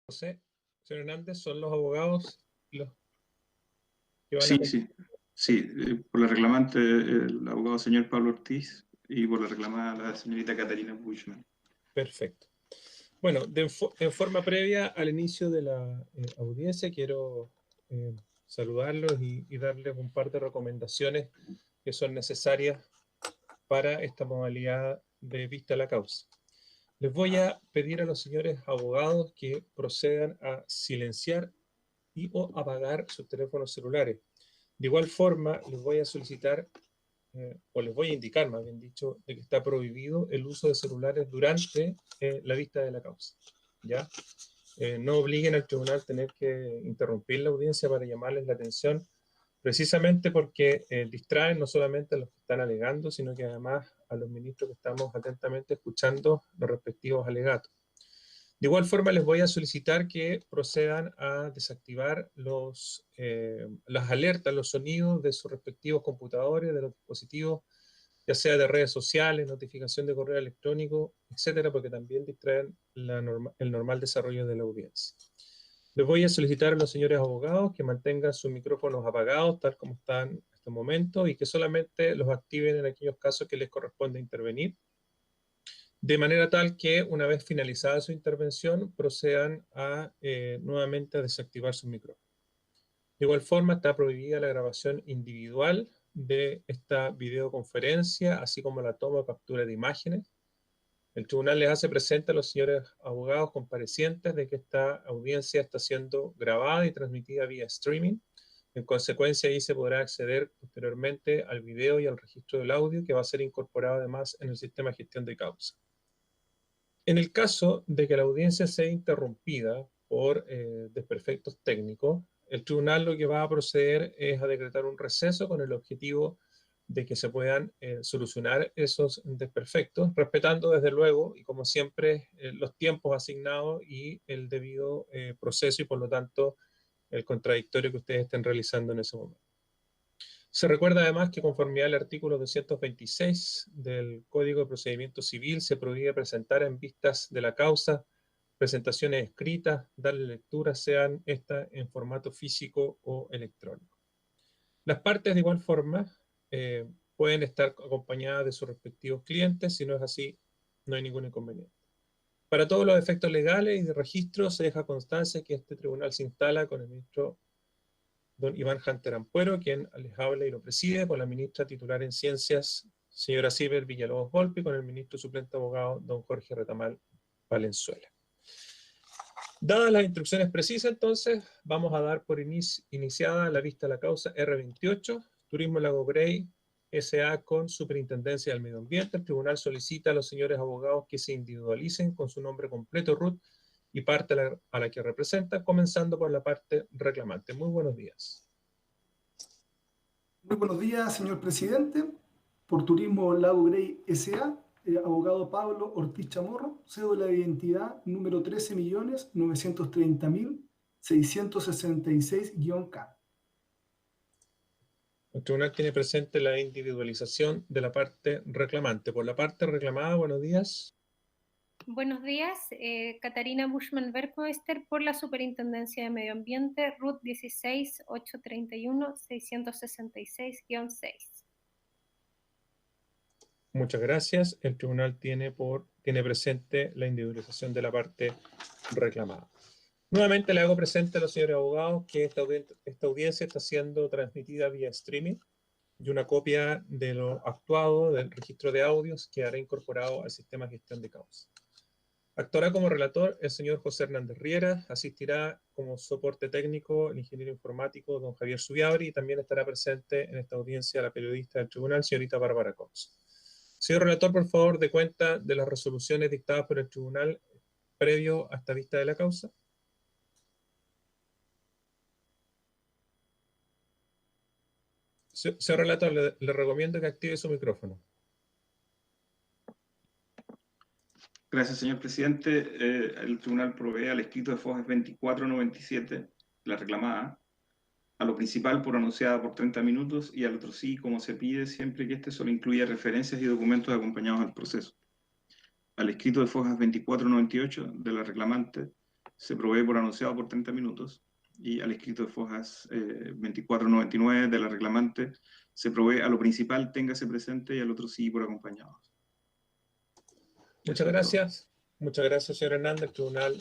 José, señor Hernández, son los abogados los que van a... Sí, sí, sí. Por la reclamante, el abogado señor Pablo Ortiz, y por la reclamada, la señorita Catarina Bushman. Perfecto. Bueno, en forma previa al inicio de la audiencia, quiero saludarlos y darles un par de recomendaciones que son necesarias para esta modalidad de vista a la causa. Les voy a pedir a los señores abogados que procedan a silenciar y o apagar sus teléfonos celulares. De igual forma, les voy a solicitar o les voy a indicar, más bien dicho, de que está prohibido el uso de celulares durante la vista de la causa. ¿Ya? No obliguen al tribunal a tener que interrumpir la audiencia para llamarles la atención, precisamente porque distraen no solamente a los que están alegando, sino que además a los ministros que estamos atentamente escuchando los respectivos alegatos. De igual forma, les voy a solicitar que procedan a desactivar las alertas, los sonidos de sus respectivos computadores, de los dispositivos, ya sea de redes sociales, notificación de correo electrónico, etcétera, porque también distraen el normal desarrollo de la audiencia. Les voy a solicitar a los señores abogados que mantengan sus micrófonos apagados, tal como están en este momento, y que solamente los activen en aquellos casos que les corresponde intervenir, de manera tal que una vez finalizada su intervención procedan a nuevamente a desactivar su micrófono. De igual forma está prohibida la grabación individual de esta videoconferencia, así como la toma o captura de imágenes. El tribunal les hace presente a los señores abogados comparecientes de que esta audiencia está siendo grabada y transmitida vía streaming. En consecuencia, ahí se podrá acceder posteriormente al video y al registro del audio, que va a ser incorporado además en el sistema de gestión de causa. En el caso de que la audiencia sea interrumpida por desperfectos técnicos, el tribunal lo que va a proceder es a decretar un receso con el objetivo de que se puedan solucionar esos desperfectos, respetando desde luego y como siempre los tiempos asignados y el debido proceso y por lo tanto el contradictorio que ustedes estén realizando en ese momento. Se recuerda además que conforme al artículo 226 del Código de Procedimiento Civil se prohíbe presentar en vistas de la causa presentaciones escritas, darle lectura, sean estas en formato físico o electrónico. Las partes de igual forma pueden estar acompañadas de sus respectivos clientes, si no es así, no hay ningún inconveniente. Para todos los efectos legales y de registro se deja constancia que este tribunal se instala con el ministro don Iván Hunter Ampuero, quien les habla y lo preside, con la ministra titular en Ciencias, señora Ciber Villalobos Volpi, con el ministro suplente abogado, don Jorge Retamal Valenzuela. Dadas las instrucciones precisas, entonces, vamos a dar por iniciada la vista de la causa R28, Turismo Lago Grey, S.A. con Superintendencia del Medio Ambiente. El tribunal solicita a los señores abogados que se individualicen con su nombre completo, RUT, y parte a la que representa, comenzando por la parte reclamante. Muy buenos días. Muy buenos días, señor presidente. Por Turismo Lago Grey S.A., abogado Pablo Ortiz Chamorro, cédula de identidad número 13.930.666-K. El tribunal tiene presente la individualización de la parte reclamante. Por la parte reclamada, buenos días. Buenos días, Catarina Bushman Bergmeister por la Superintendencia de Medio Ambiente, RUT 16.831.666-6. Muchas gracias. El tribunal tiene presente la individualización de la parte reclamada. Nuevamente le hago presente a los señores abogados que esta audiencia está siendo transmitida vía streaming y una copia de lo actuado del registro de audios quedará incorporado al sistema de gestión de causa. Actuará como relator el señor José Hernández Riera, asistirá como soporte técnico el ingeniero informático don Javier Subiabri y también estará presente en esta audiencia la periodista del tribunal, señorita Bárbara Cox. Señor relator, por favor, dé cuenta de las resoluciones dictadas por el tribunal previo a esta vista de la causa. Señor relator, le recomiendo que active su micrófono. Gracias, señor presidente. El tribunal provee al escrito de Fojas 2497, la reclamada, a lo principal por anunciada por 30 minutos y al otro sí, como se pide, siempre que éste solo incluya referencias y documentos acompañados al proceso. Al escrito de Fojas 2498 de la reclamante, se provee por anunciado por 30 minutos, y al escrito de Fojas 2499 de la reclamante se provee a lo principal téngase presente y al otro sí por acompañados. Muchas gracias. Muchas gracias, señor Hernández. El tribunal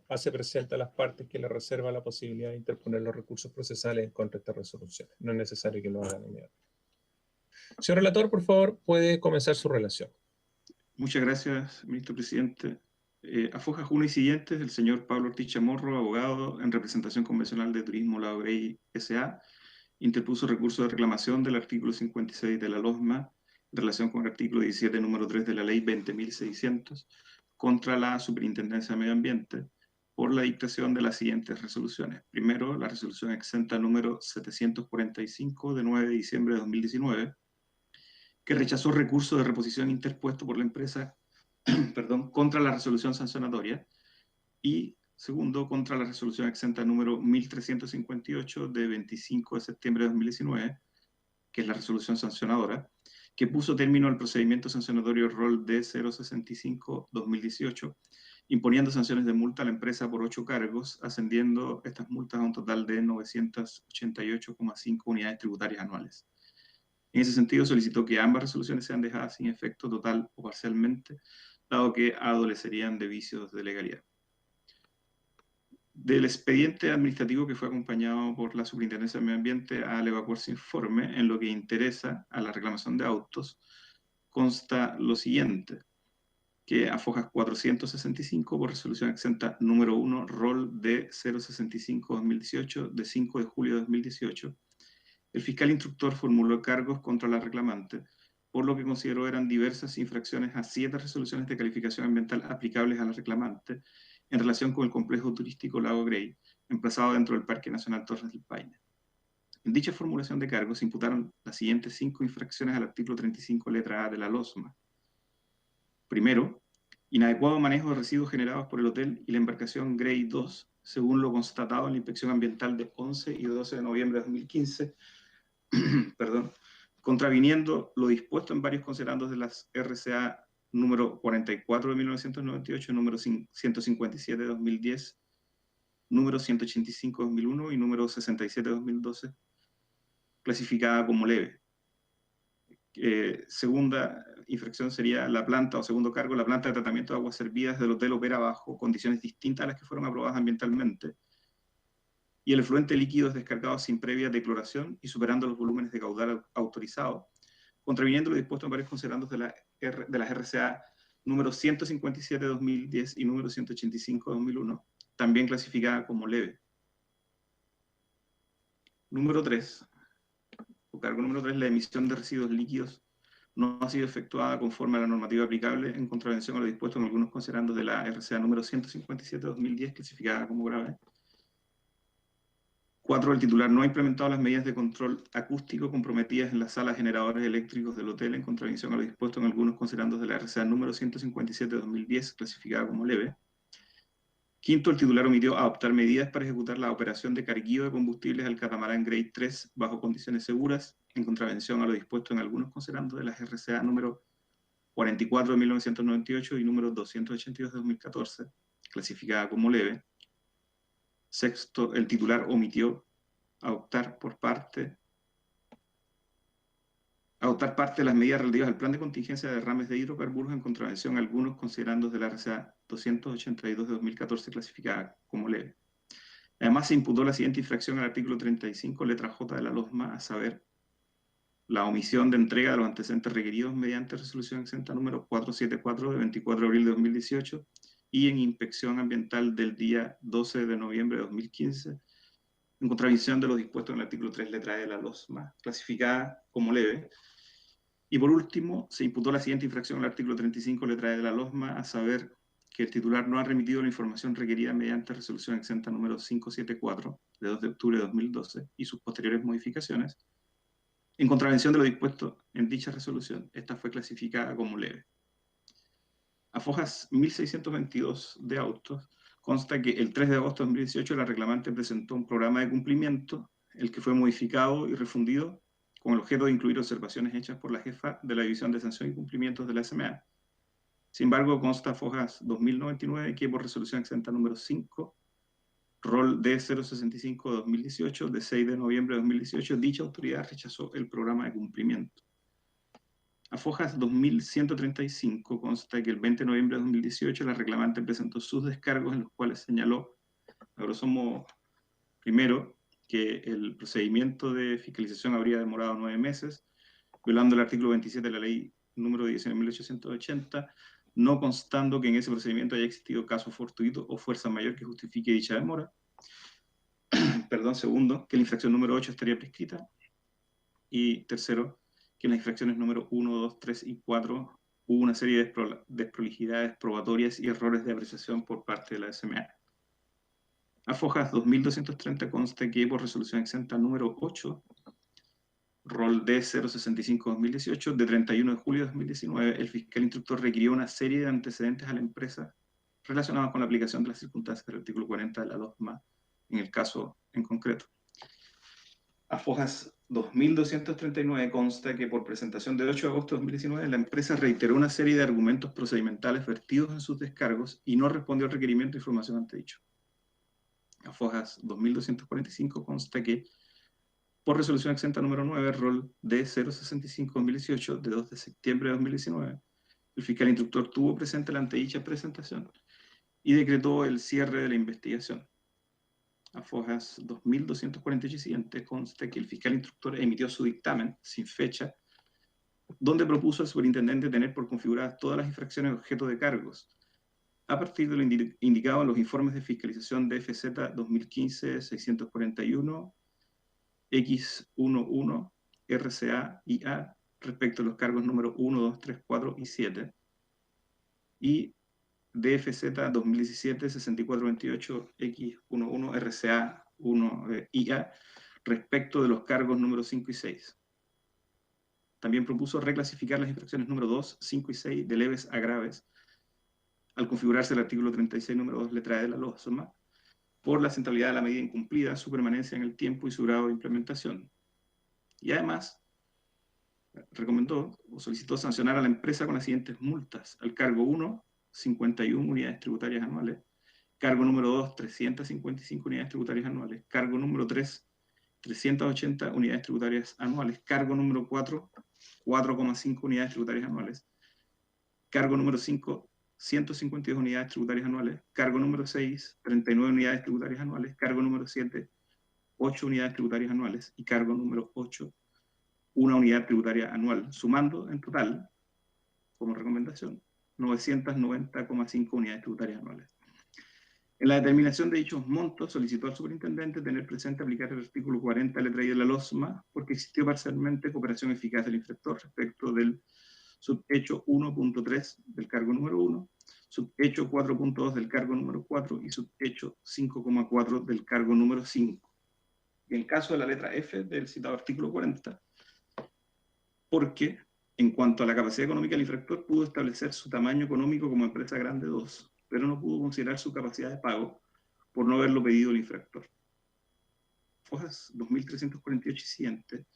hace presente a las partes que le reserva la posibilidad de interponer los recursos procesales en contra de estas resoluciones. No es necesario que lo hagan inmediatamente. Señor relator, por favor, puede comenzar su relación. Muchas gracias, ministro presidente. A Fojas 1 y siguientes, el señor Pablo Ortiz Chamorro, abogado en representación convencional de Turismo Lago Grey S.A., interpuso recurso de reclamación del artículo 56 de la LOSMA en relación con el artículo 17, número 3 de la ley 20.600 contra la Superintendencia de Medio Ambiente por la dictación de las siguientes resoluciones. Primero, la resolución exenta número 745 de 9 de diciembre de 2019, que rechazó recurso de reposición interpuesto por la empresa contra la resolución sancionatoria, y segundo, contra la resolución exenta número 1358 de 25 de septiembre de 2019, que es la resolución sancionadora, que puso término al procedimiento sancionatorio ROL D065-2018, imponiendo sanciones de multa a la empresa por 8 cargos, ascendiendo estas multas a un total de 988,5 unidades tributarias anuales. En ese sentido, solicitó que ambas resoluciones sean dejadas sin efecto total o parcialmente, dado que adolecerían de vicios de legalidad. Del expediente administrativo que fue acompañado por la Superintendencia de Medio Ambiente al evacuarse informe, en lo que interesa a la reclamación de autos, consta lo siguiente: que a Fojas 465, por resolución exenta número 1, ROL D 065-2018, de 5 de julio de 2018, el fiscal instructor formuló cargos contra la reclamante, por lo que consideró eran diversas infracciones a 7 resoluciones de calificación ambiental aplicables a la reclamante en relación con el complejo turístico Lago Grey, emplazado dentro del Parque Nacional Torres del Paine. En dicha formulación de cargos se imputaron las siguientes 5 infracciones al artículo 35, letra A de la LOSMA. Primero, inadecuado manejo de residuos generados por el hotel y la embarcación Grey 2, según lo constatado en la inspección ambiental de 11 y 12 de noviembre de 2015, contraviniendo lo dispuesto en varios considerandos de las RCA número 44 de 1998, número 157 de 2010, número 185 de 2001 y número 67 de 2012, clasificada como leve. Segunda infracción sería la planta, o segundo cargo, la planta de tratamiento de aguas servidas del hotel opera bajo condiciones distintas a las que fueron aprobadas ambientalmente, y el efluente líquido es descargado sin previa decloración y superando los volúmenes de caudal autorizados, contraviniendo lo dispuesto en varios considerandos de las RCA número 157 de 2010 y número 185 de 2001, también clasificada como leve. Número 3. O cargo número 3, la emisión de residuos líquidos no ha sido efectuada conforme a la normativa aplicable, en contravención a lo dispuesto en algunos considerandos de la RCA número 157 de 2010, clasificada como grave. 4. El titular no ha implementado las medidas de control acústico comprometidas en las salas generadores eléctricos del hotel, en contravención a lo dispuesto en algunos considerandos de la RCA número 157 de 2010, clasificada como leve. 5. El titular omitió adoptar medidas para ejecutar la operación de carguío de combustibles al catamarán Grade 3 bajo condiciones seguras, en contravención a lo dispuesto en algunos considerandos de las RCA número 44 de 1998 y número 282 de 2014, clasificada como leve. 6. El titular omitió adoptar parte de las medidas relativas al plan de contingencia de derrames de hidrocarburos, en contravención a algunos considerandos de la RCA 282 de 2014, clasificada como leve. Además, se imputó la siguiente infracción al artículo 35, letra J de la LOSMA, a saber, la omisión de entrega de los antecedentes requeridos mediante resolución exenta número 474 de 24 de abril de 2018 y en inspección ambiental del día 12 de noviembre de 2015, en contravención de lo dispuesto en el artículo 3, letra E de la LOSMA, clasificada como leve. Y por último, se imputó la siguiente infracción al artículo 35, letra E de la LOSMA, a saber que el titular no ha remitido la información requerida mediante resolución exenta número 574 de 2 de octubre de 2012 y sus posteriores modificaciones, en contravención de lo dispuesto en dicha resolución. Esta fue clasificada como leve. A Fojas 1622 de autos, consta que el 3 de agosto de 2018 la reclamante presentó un programa de cumplimiento, el que fue modificado y refundido con el objeto de incluir observaciones hechas por la jefa de la División de Sanción y Cumplimientos de la SMA. Sin embargo, consta Fojas 2099 que por resolución exenta número 5, rol D065-2018, de 6 de noviembre de 2018, dicha autoridad rechazó el programa de cumplimiento. A Fojas 2135 consta que el 20 de noviembre de 2018 la reclamante presentó sus descargos en los cuales señaló, a grosso modo, primero, que el procedimiento de fiscalización habría demorado 9 meses, violando el artículo 27 de la ley número 19.880, no constando que en ese procedimiento haya existido caso fortuito o fuerza mayor que justifique dicha demora. Perdón, segundo, que la infracción número 8 estaría prescrita. Y tercero, que en las infracciones número 1, 2, 3 y 4 hubo una serie de desprolijidades probatorias y errores de apreciación por parte de la SMA. A Fojas 2230 consta que por resolución exenta número 8, rol D065-2018, de 31 de julio de 2019, el fiscal instructor requirió una serie de antecedentes a la empresa relacionados con la aplicación de las circunstancias del artículo 40 de la LOSMA, en el caso en concreto. A Fojas 2239 consta que por presentación de 8 de agosto de 2019, la empresa reiteró una serie de argumentos procedimentales vertidos en sus descargos y no respondió al requerimiento de información antedicho. A Fojas 2245 consta que por resolución exenta número 9, rol D065-2018, de 2 de septiembre de 2019, el fiscal instructor tuvo presente la antedicha presentación y decretó el cierre de la investigación. A Fojas 2248 y siguiente consta que el fiscal instructor emitió su dictamen sin fecha, donde propuso al superintendente tener por configuradas todas las infracciones objeto de cargos, a partir de lo indicado en los informes de fiscalización de FZ 2015-641, X11, RCA y A, respecto a los cargos número 1, 2, 3, 4 y 7, y DFZ 2017-6428, X11, RCA 1 y A, respecto de los cargos número 5 y 6. También propuso reclasificar las infracciones número 2, 5 y 6 de leves a graves, al configurarse el artículo 36, número 2, letra E de la LOSMA, por la centralidad de la medida incumplida, su permanencia en el tiempo y su grado de implementación. Y además, recomendó o solicitó sancionar a la empresa con las siguientes multas. Al cargo 1, 51 unidades tributarias anuales. Cargo número 2, 355 unidades tributarias anuales. Cargo número 3, 380 unidades tributarias anuales. Cargo número 4, 4,5 unidades tributarias anuales. Cargo número 5, 152 unidades tributarias anuales. Cargo número 6, 39 unidades tributarias anuales. Cargo número 7, 8 unidades tributarias anuales. Y cargo número 8, una unidad tributaria anual, sumando en total, como recomendación, 990,5 unidades tributarias anuales. En la determinación de dichos montos, solicitó al superintendente tener presente aplicar el artículo 40, letra I de la LOSMA, porque existió parcialmente cooperación eficaz del infractor respecto del subhecho 1.3 del cargo número 1, subhecho 4.2 del cargo número 4 y subhecho 5,4 del cargo número 5. Y en caso de la letra F del citado artículo 40, porque en cuanto a la capacidad económica del infractor pudo establecer su tamaño económico como empresa grande 2, pero no pudo considerar su capacidad de pago por no haberlo pedido el infractor. Fojas 2348 y siguiente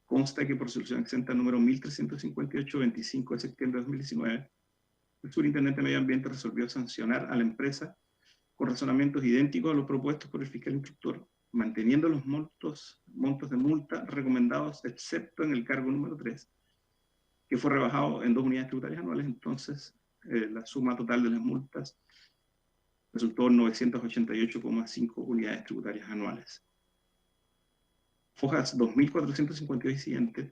consta que por resolución exenta número 1358, 25 de septiembre de 2019, el superintendente de Medio Ambiente resolvió sancionar a la empresa con razonamientos idénticos a los propuestos por el fiscal instructor, manteniendo los montos de multa recomendados, excepto en el cargo número 3, que fue rebajado en 2 unidades tributarias anuales. Entonces, la suma total de las multas resultó en 988,5 unidades tributarias anuales. Fojas 2452 y siguientes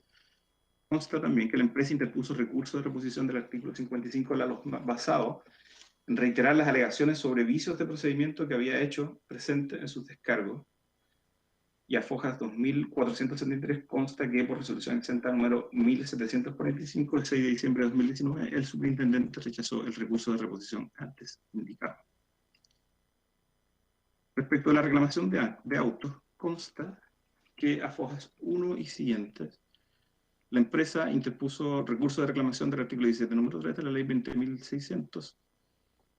consta también que la empresa interpuso recurso de reposición del artículo 55 de la LOSMA basado en reiterar las alegaciones sobre vicios de procedimiento que había hecho presente en sus descargos. Y a Fojas 2473 consta que por resolución exenta número 1745, el 6 de diciembre de 2019, el superintendente rechazó el recurso de reposición antes indicado. Respecto a la reclamación de autos, consta que a Fojas 1 y siguientes, la empresa interpuso recurso de reclamación del artículo 17, número 3 de la ley 20.600,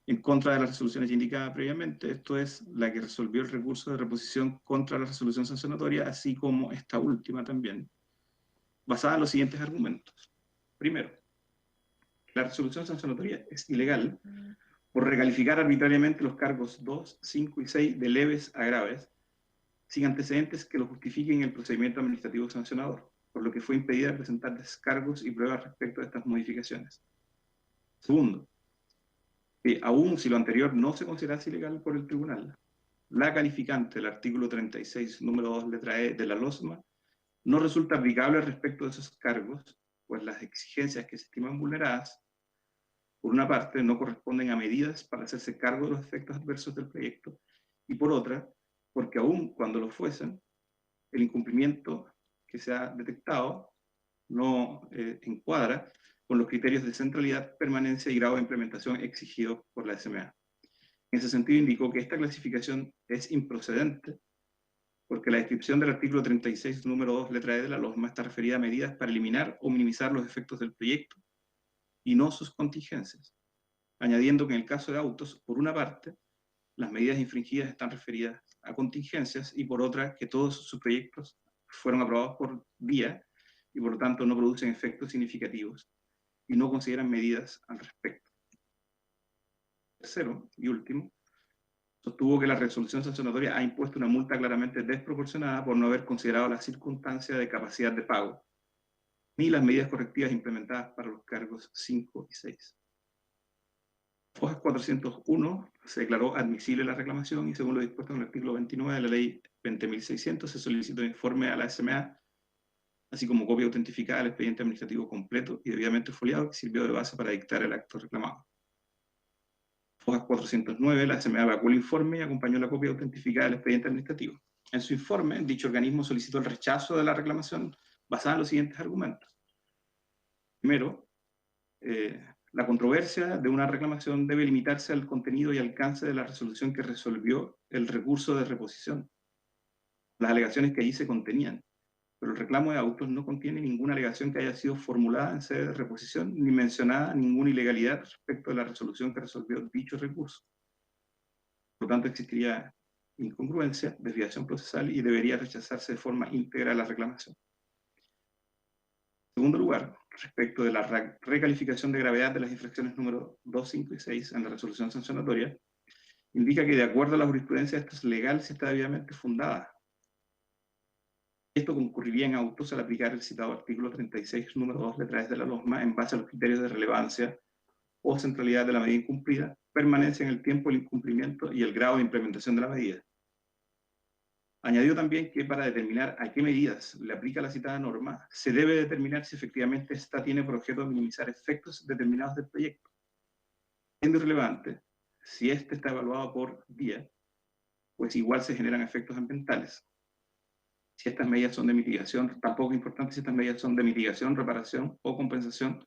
en contra de las resoluciones indicadas previamente, esto es, la que resolvió el recurso de reposición contra la resolución sancionatoria, así como esta última también, basada en los siguientes argumentos. Primero, La resolución sancionatoria es ilegal por recalificar arbitrariamente los cargos 2, 5 y 6 de leves a graves, sin antecedentes que lo justifiquen en el procedimiento administrativo sancionador, por lo que fue impedida presentar descargos y pruebas respecto a estas modificaciones. Segundo, que aún si lo anterior no se considerase ilegal por el tribunal, la calificante del artículo 36, número 2, letra E de la LOSMA, no resulta aplicable respecto de esos cargos, pues las exigencias que se estiman vulneradas, por una parte, no corresponden a medidas para hacerse cargo de los efectos adversos del proyecto, y por otra, porque aún cuando lo fuesen, el incumplimiento que se ha detectado no encuadra con los criterios de centralidad, permanencia y grado de implementación exigidos por la SMA. En ese sentido, indicó que esta clasificación es improcedente, porque la descripción del artículo 36, número 2, letra E de la LOSMA está referida a medidas para eliminar o minimizar los efectos del proyecto, y no sus contingencias, añadiendo que en el caso de autos, por una parte, las medidas infringidas están referidas a contingencias y por otra, que todos sus proyectos fueron aprobados por vía y por lo tanto no producen efectos significativos y no consideran medidas al respecto. Tercero y último, sostuvo que la resolución sancionatoria ha impuesto una multa claramente desproporcionada por no haber considerado la circunstancia de capacidad de pago, ni las medidas correctivas implementadas para los cargos 5 y 6. Fojas 401 se declaró admisible la reclamación y según lo dispuesto en el artículo 29 de la ley 20.600 se solicitó informe a la SMA, así como copia autentificada del expediente administrativo completo y debidamente foliado que sirvió de base para dictar el acto reclamado. Fojas 409, la SMA evacuó el informe y acompañó la copia autentificada del expediente administrativo. En su informe, dicho organismo solicitó el rechazo de la reclamación basada en los siguientes argumentos. Primero, la controversia de una reclamación debe limitarse al contenido y alcance de la resolución que resolvió el recurso de reposición, las alegaciones que allí se contenían, pero el reclamo de autos no contiene ninguna alegación que haya sido formulada en sede de reposición, ni mencionada ninguna ilegalidad respecto de la resolución que resolvió dicho recurso. Por lo tanto, existiría incongruencia, desviación procesal y debería rechazarse de forma íntegra la reclamación. En segundo lugar, respecto de la recalificación de gravedad de las infracciones número 2, 5 y 6 en la resolución sancionatoria, indica que de acuerdo a la jurisprudencia esto es legal si está debidamente fundada. Esto concurriría en autos al aplicar el citado artículo 36, número 2, letra E de la LOSMA, en base a los criterios de relevancia o centralidad de la medida incumplida, permanencia en el tiempo del incumplimiento y el grado de implementación de la medida. Añadió también que para determinar a qué medidas le aplica la citada norma, se debe determinar si efectivamente ésta tiene por objeto minimizar efectos determinados del proyecto. Siendo irrelevante, si éste está evaluado por vía, pues igual se generan efectos ambientales. Si estas medidas son de mitigación, tampoco es importante si estas medidas son de mitigación, reparación o compensación,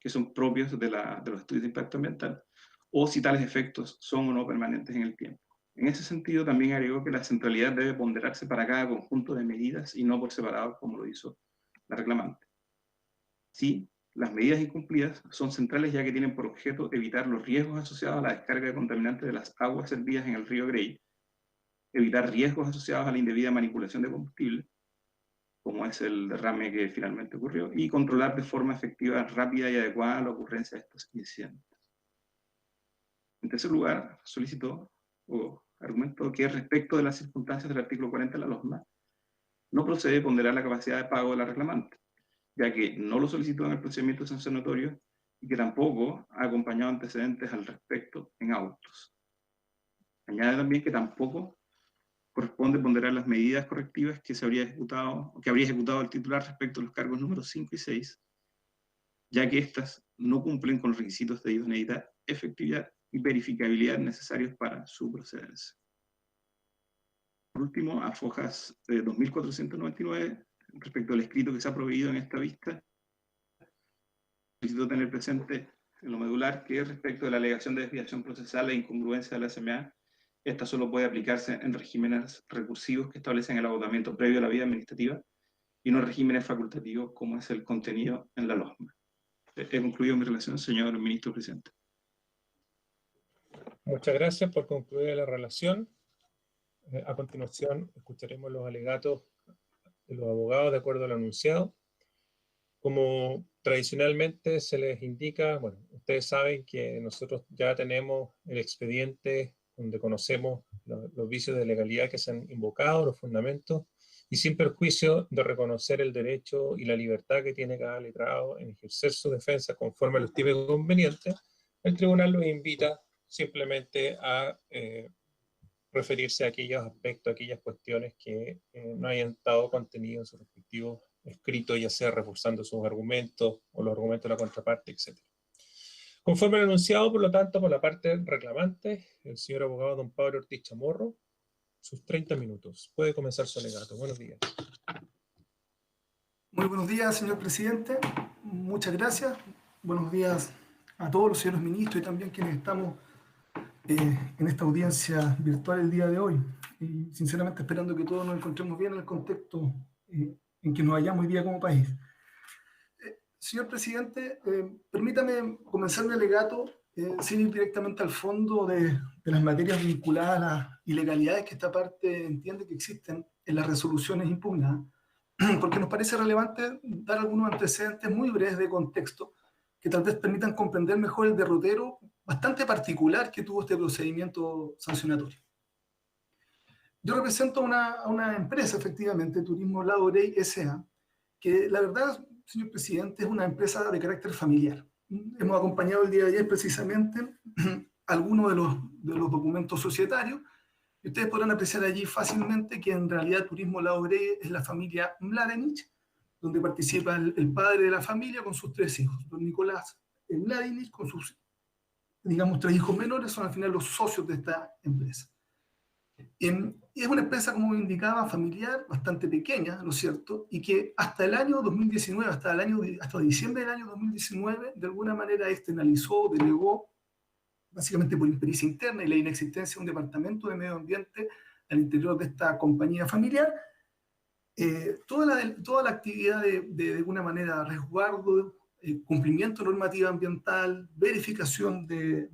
que son propios de los estudios de impacto ambiental, o si tales efectos son o no permanentes en el tiempo. En ese sentido, también agregó que la centralidad debe ponderarse para cada conjunto de medidas y no por separado, como lo hizo la reclamante. Sí, las medidas incumplidas son centrales ya que tienen por objeto evitar los riesgos asociados a la descarga de contaminantes de las aguas servidas en el río Grey, evitar riesgos asociados a la indebida manipulación de combustible, como es el derrame que finalmente ocurrió, y controlar de forma efectiva, rápida y adecuada la ocurrencia de estos incidentes. En tercer lugar, solicitó o argumentó que respecto de las circunstancias del artículo 40 de la LOSMA, no procede ponderar la capacidad de pago de la reclamante, ya que no lo solicitó en el procedimiento sancionatorio y que tampoco ha acompañado antecedentes al respecto en autos. Añade también que tampoco corresponde ponderar las medidas correctivas que habría ejecutado el titular respecto a los cargos números 5 y 6, ya que éstas no cumplen con los requisitos de idoneidad, efectividad y verificabilidad necesarios para su procedencia. Por último, a Fojas 2499, respecto al escrito que se ha proveído en esta vista, solicito tener presente en lo medular que respecto de la alegación de desviación procesal e incongruencia de la SMA, esta solo puede aplicarse en regímenes recursivos que establecen el agotamiento previo a la vía administrativa y no regímenes facultativos como es el contenido en la LOSMA. He concluido mi relación, señor ministro presidente. Muchas gracias por concluir la relación. A continuación, escucharemos los alegatos de los abogados de acuerdo al anunciado. Como tradicionalmente se les indica, bueno, ustedes saben que nosotros ya tenemos el expediente donde conocemos los vicios de legalidad que se han invocado, los fundamentos, y sin perjuicio de reconocer el derecho y la libertad que tiene cada letrado en ejercer su defensa conforme lo estime conveniente, el tribunal los invita simplemente a referirse a aquellos aspectos, a aquellas cuestiones que no hayan estado contenidos en sus respectivos escritos, ya sea reforzando sus argumentos o los argumentos de la contraparte, etc. Conforme al enunciado, por lo tanto, por la parte reclamante, el señor abogado don Pablo Ortiz Chamorro, sus 30 minutos. Puede comenzar su alegato. Buenos días. Muy buenos días, señor presidente. Muchas gracias. Buenos días a todos los señores ministros y también quienes estamos en esta audiencia virtual el día de hoy. Y sinceramente esperando que todos nos encontremos bien en el contexto en que nos hallamos hoy día como país. Señor presidente, permítame comenzar mi alegato sin ir directamente al fondo de las materias vinculadas a las ilegalidades que esta parte entiende que existen en las resoluciones impugnadas, porque nos parece relevante dar algunos antecedentes muy breves de contexto que tal vez permitan comprender mejor el derrotero bastante particular que tuvo este procedimiento sancionatorio. Yo represento a una empresa, efectivamente, Turismo Lago Grey S.A., que la verdad, señor presidente, es una empresa de carácter familiar. Hemos acompañado el día de ayer precisamente algunos de los documentos societarios y ustedes podrán apreciar allí fácilmente que en realidad Turismo Lago Grey es la familia Mladenich, donde participa el padre de la familia con sus 3 hijos. Don Nicolás Mladenich con sus, digamos, 3 hijos menores son al final los socios de esta empresa. Y es una empresa, como indicaba, familiar, bastante pequeña, ¿no es cierto? Y que hasta el año 2019, hasta diciembre del año 2019, de alguna manera externalizó, delegó, básicamente por impericia interna y la inexistencia de un departamento de medio ambiente al interior de esta compañía familiar, toda la actividad de alguna manera resguardo, cumplimiento de normativa ambiental, verificación de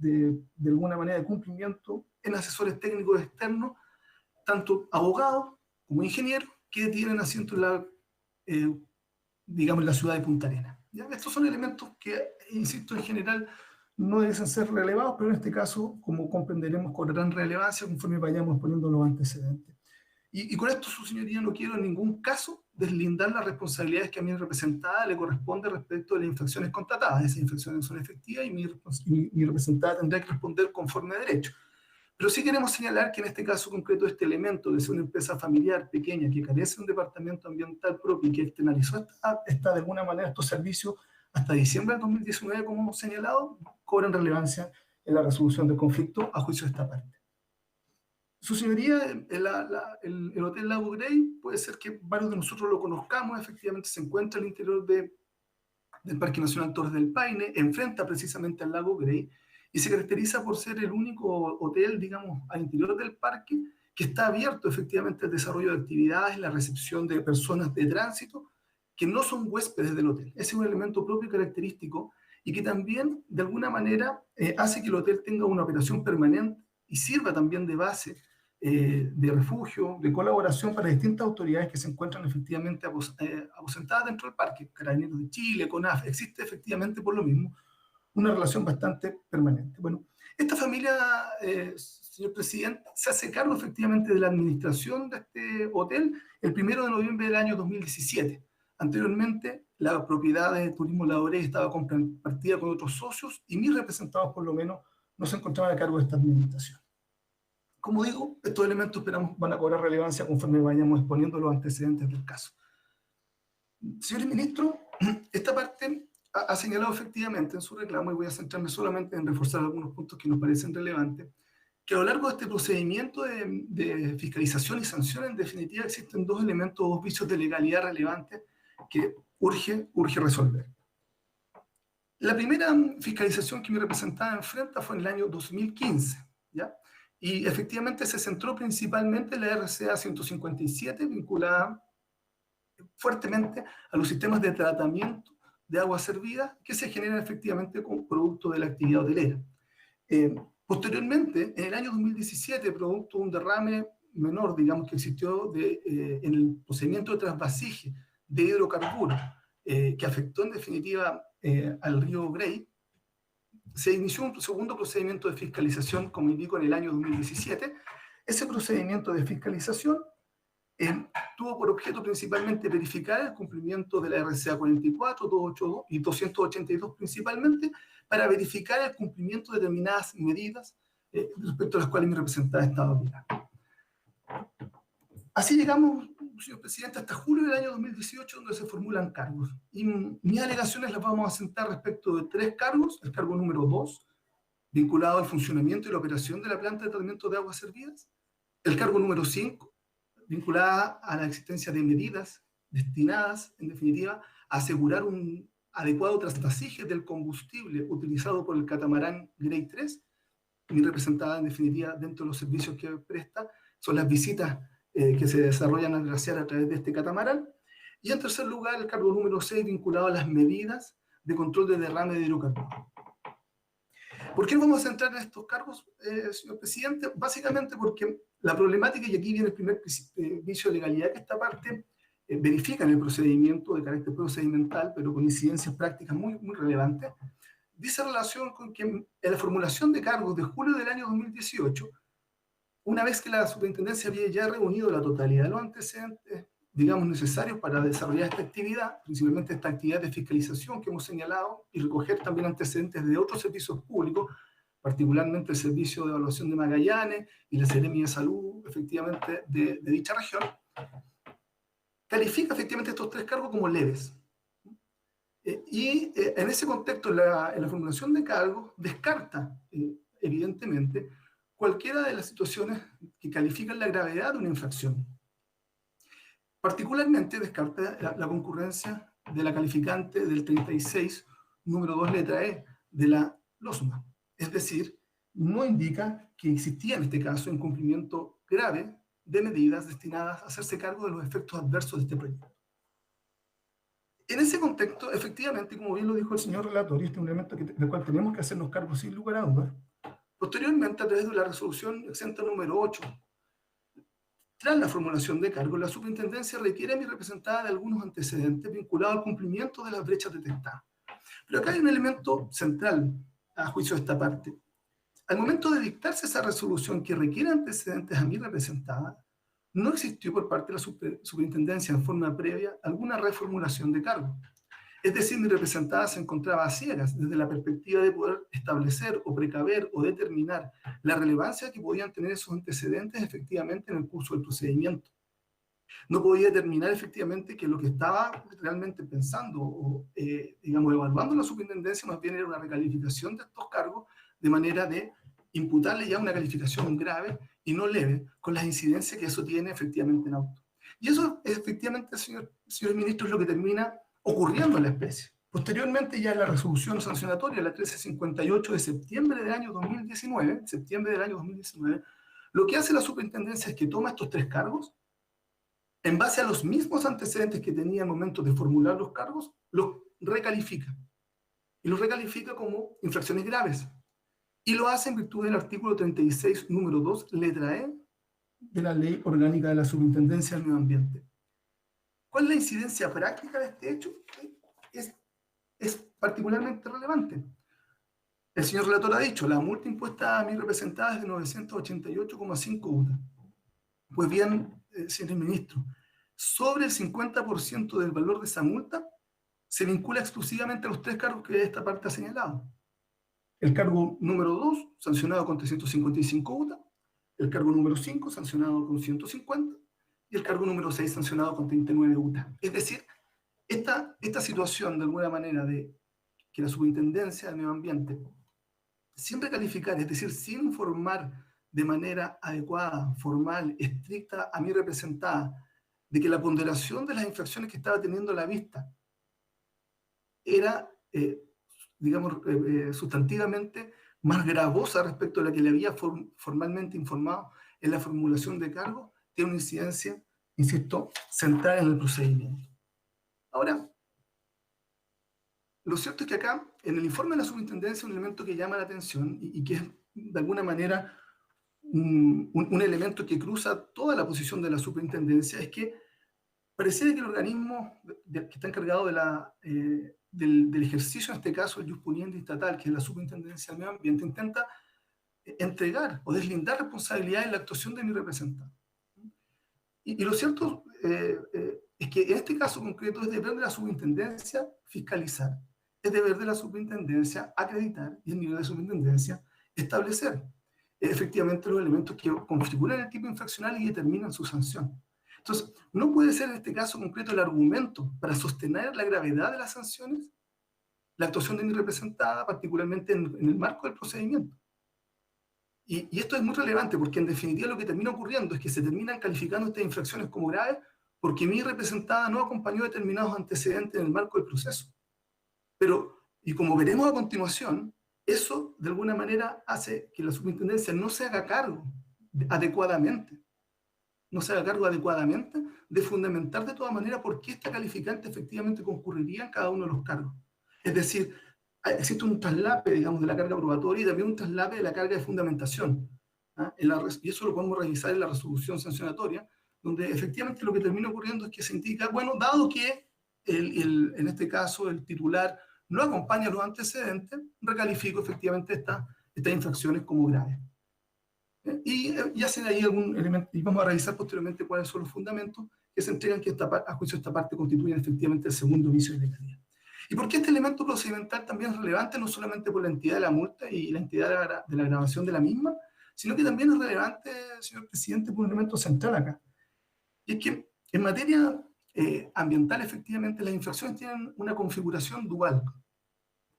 alguna manera de cumplimiento en asesores técnicos externos, tanto abogados como ingenieros que tienen asiento en la, digamos, en la ciudad de Punta Arenas. ¿Ya? Estos son elementos que, insisto, en general no deben ser relevados, pero en este caso, como comprenderemos, cobrarán relevancia conforme vayamos poniendo los antecedentes. Y con esto, su señoría, no quiero en ningún caso deslindar las responsabilidades que a mi representada le corresponde respecto de las infracciones constatadas. Esas infracciones son efectivas y mi representada tendrá que responder conforme a derecho. Pero sí queremos señalar que en este caso concreto este elemento de ser una empresa familiar pequeña que carece de un departamento ambiental propio y que externalizó de alguna manera estos servicios hasta diciembre del 2019, como hemos señalado, cobran relevancia en la resolución del conflicto a juicio de esta parte. Su señoría, el Hotel Lago Grey, puede ser que varios de nosotros lo conozcamos, efectivamente se encuentra al interior del Parque Nacional Torres del Paine, enfrenta precisamente al Lago Grey, y se caracteriza por ser el único hotel, digamos, al interior del parque, que está abierto efectivamente al desarrollo de actividades, la recepción de personas de tránsito, que no son huéspedes del hotel. Ese es un elemento propio y característico, y que también, de alguna manera, hace que el hotel tenga una operación permanente y sirva también de base de refugio, de colaboración para distintas autoridades que se encuentran efectivamente aposentadas dentro del parque. Carabineros de Chile, CONAF, existe efectivamente por lo mismo una relación bastante permanente. Bueno, esta familia, señor presidente, se hace cargo efectivamente de la administración de este hotel el 1 de noviembre del año 2017. Anteriormente, la propiedad de Turismo Lago Grey estaba compartida con otros socios y mis representados, por lo menos, no se encontraban a cargo de esta administración. Como digo, estos elementos esperamos van a cobrar relevancia conforme vayamos exponiendo los antecedentes del caso. Señores ministros, esta parte ha señalado efectivamente en su reclamo, y voy a centrarme solamente en reforzar algunos puntos que nos parecen relevantes, que a lo largo de este procedimiento de fiscalización y sanción, en definitiva, existen 2 elementos, 2 vicios de legalidad relevantes que urge resolver. La primera fiscalización que mi representada enfrenta fue en el año 2015, ¿ya? Y efectivamente se centró principalmente en la RCA 157, vinculada fuertemente a los sistemas de tratamiento de agua servida que se generan efectivamente con producto de la actividad hotelera. Posteriormente, en el año 2017, producto de un derrame menor, digamos, que existió en el procedimiento de trasvasije de hidrocarburos que afectó en definitiva al río Grey, se inició un segundo procedimiento de fiscalización, como indico, en el año 2017. Ese procedimiento de fiscalización tuvo por objeto principalmente verificar el cumplimiento de la RCA 44, 282 y 282 principalmente, para verificar el cumplimiento de determinadas medidas respecto a las cuales mi representada estaba obligada. Así llegamos, señor presidente, hasta julio del año 2018, donde se formulan cargos. Y mis alegaciones las vamos a sentar respecto de 3 cargos. El cargo número 2, vinculado al funcionamiento y la operación de la planta de tratamiento de aguas servidas. El cargo número 5, vinculada a la existencia de medidas destinadas, en definitiva, a asegurar un adecuado trasvasije del combustible utilizado por el catamarán Grey 3. Mi representada, en definitiva, dentro de los servicios que presta, son las visitas que se desarrollan al glaciar a través de este catamarán. Y en tercer lugar, el cargo número 6, vinculado a las medidas de control de derrame de hidrocarburos. ¿Por qué nos vamos a centrar en estos cargos, señor presidente? Básicamente porque la problemática, y aquí viene el primer vicio de legalidad, que esta parte verifica en el procedimiento de carácter procedimental, pero con incidencias prácticas muy relevantes, dice relación con que en la formulación de cargos de julio del año 2018, una vez que la superintendencia había ya reunido la totalidad de los antecedentes, digamos, necesarios para desarrollar esta actividad, principalmente esta actividad de fiscalización que hemos señalado, y recoger también antecedentes de otros servicios públicos, particularmente el Servicio de Evaluación de Magallanes y la Seremi de Salud, efectivamente, de dicha región, califica efectivamente estos 3 cargos como leves. En ese contexto, en la formulación de cargos, descarta, evidentemente, cualquiera de las situaciones que califican la gravedad de una infracción. Particularmente descarta la concurrencia de la calificante del 36, número 2, letra E, de la LOSMA. Es decir, no indica que existía en este caso incumplimiento grave de medidas destinadas a hacerse cargo de los efectos adversos de este proyecto. En ese contexto, efectivamente, como bien lo dijo el señor relator, y este es un elemento del cual tenemos que hacernos cargo sin lugar a dudas, posteriormente, a través de la resolución exenta número 8, tras la formulación de cargos, la superintendencia requiere a mi representada de algunos antecedentes vinculados al cumplimiento de las brechas detectadas. Pero acá hay un elemento central a juicio de esta parte. Al momento de dictarse esa resolución que requiere antecedentes a mi representada, no existió por parte de la superintendencia en forma previa alguna reformulación de cargo. Es decir, mi representada se encontraba a ciegas desde la perspectiva de poder establecer o precaver o determinar la relevancia que podían tener esos antecedentes efectivamente en el curso del procedimiento. No podía determinar efectivamente que lo que estaba realmente pensando o, digamos, evaluando la superintendencia más bien era una recalificación de estos cargos de manera de imputarle ya una calificación grave y no leve con las incidencias que eso tiene efectivamente en auto. Y eso efectivamente, señor ministro, es lo que termina ocurriendo en la especie. Posteriormente, ya en la resolución sancionatoria, la 1358 de septiembre del año 2019, lo que hace la superintendencia es que toma estos 3 cargos, en base a los mismos antecedentes que tenía al momento de formular los cargos, los recalifica. Y los recalifica como infracciones graves. Y lo hace en virtud del artículo 36, número 2, letra E, de la Ley Orgánica de la Superintendencia del Medio Ambiente. ¿Cuál es la incidencia práctica de este hecho? Es particularmente relevante. El señor relator ha dicho, la multa impuesta a mi representada es de 988,5 UTA. Pues bien, señor ministro, sobre el 50% del valor de esa multa se vincula exclusivamente a los 3 cargos que esta parte ha señalado. El cargo número 2, sancionado con 355 UTA, el cargo número 5, sancionado con 150, y el cargo número 6 sancionado con 39 UTA. Es decir, esta situación de alguna manera de que la Superintendencia del Medio Ambiente siempre calificar, es decir, sin informar de manera adecuada, formal, estricta a mi representada, de que la ponderación de las infracciones que estaba teniendo a la vista era, digamos, sustantivamente más gravosa respecto a la que le había formalmente informado en la formulación de cargos, tiene una incidencia, insisto, central en el procedimiento. Ahora, lo cierto es que acá, en el informe de la superintendencia, un elemento que llama la atención y que es, de alguna manera, un elemento que cruza toda la posición de la superintendencia, es que pareciera que el organismo que está encargado del ejercicio, en este caso, el iuspuniendi estatal, que es la Superintendencia del Medio Ambiente, intenta entregar o deslindar responsabilidad en la actuación de mi representante. Y lo cierto es que en este caso concreto es deber de la superintendencia fiscalizar, es deber de la superintendencia acreditar y el nivel de superintendencia establecer efectivamente los elementos que configuran el tipo infraccional y determinan su sanción. Entonces, no puede ser en este caso concreto el argumento para sostener la gravedad de las sanciones la actuación de mi representada, particularmente en el marco del procedimiento. Y esto es muy relevante porque en definitiva lo que termina ocurriendo es que se terminan calificando estas infracciones como graves porque mi representada no acompañó determinados antecedentes en el marco del proceso. Pero, y como veremos a continuación, eso de alguna manera hace que la superintendencia no se haga cargo adecuadamente, de fundamentar de todas maneras por qué esta calificante efectivamente concurriría en cada uno de los cargos. Es decir, existe un traslape, digamos, de la carga probatoria y también un traslape de la carga de fundamentación. Y eso lo podemos revisar en la resolución sancionatoria, donde efectivamente lo que termina ocurriendo es que se indica, bueno, dado que en este caso el titular no acompaña los antecedentes, recalifico efectivamente estas infracciones como graves. Y hacen ahí algún elemento, y vamos a revisar posteriormente cuáles son los fundamentos que se entregan que a juicio de esta parte constituyen efectivamente el segundo vicio de legalidad. ¿Y por qué este elemento procedimental también es relevante? No solamente por la entidad de la multa y la entidad de la agravación de la misma, sino que también es relevante, señor presidente, por un elemento central acá. Y es que en materia ambiental, efectivamente, las infracciones tienen una configuración dual.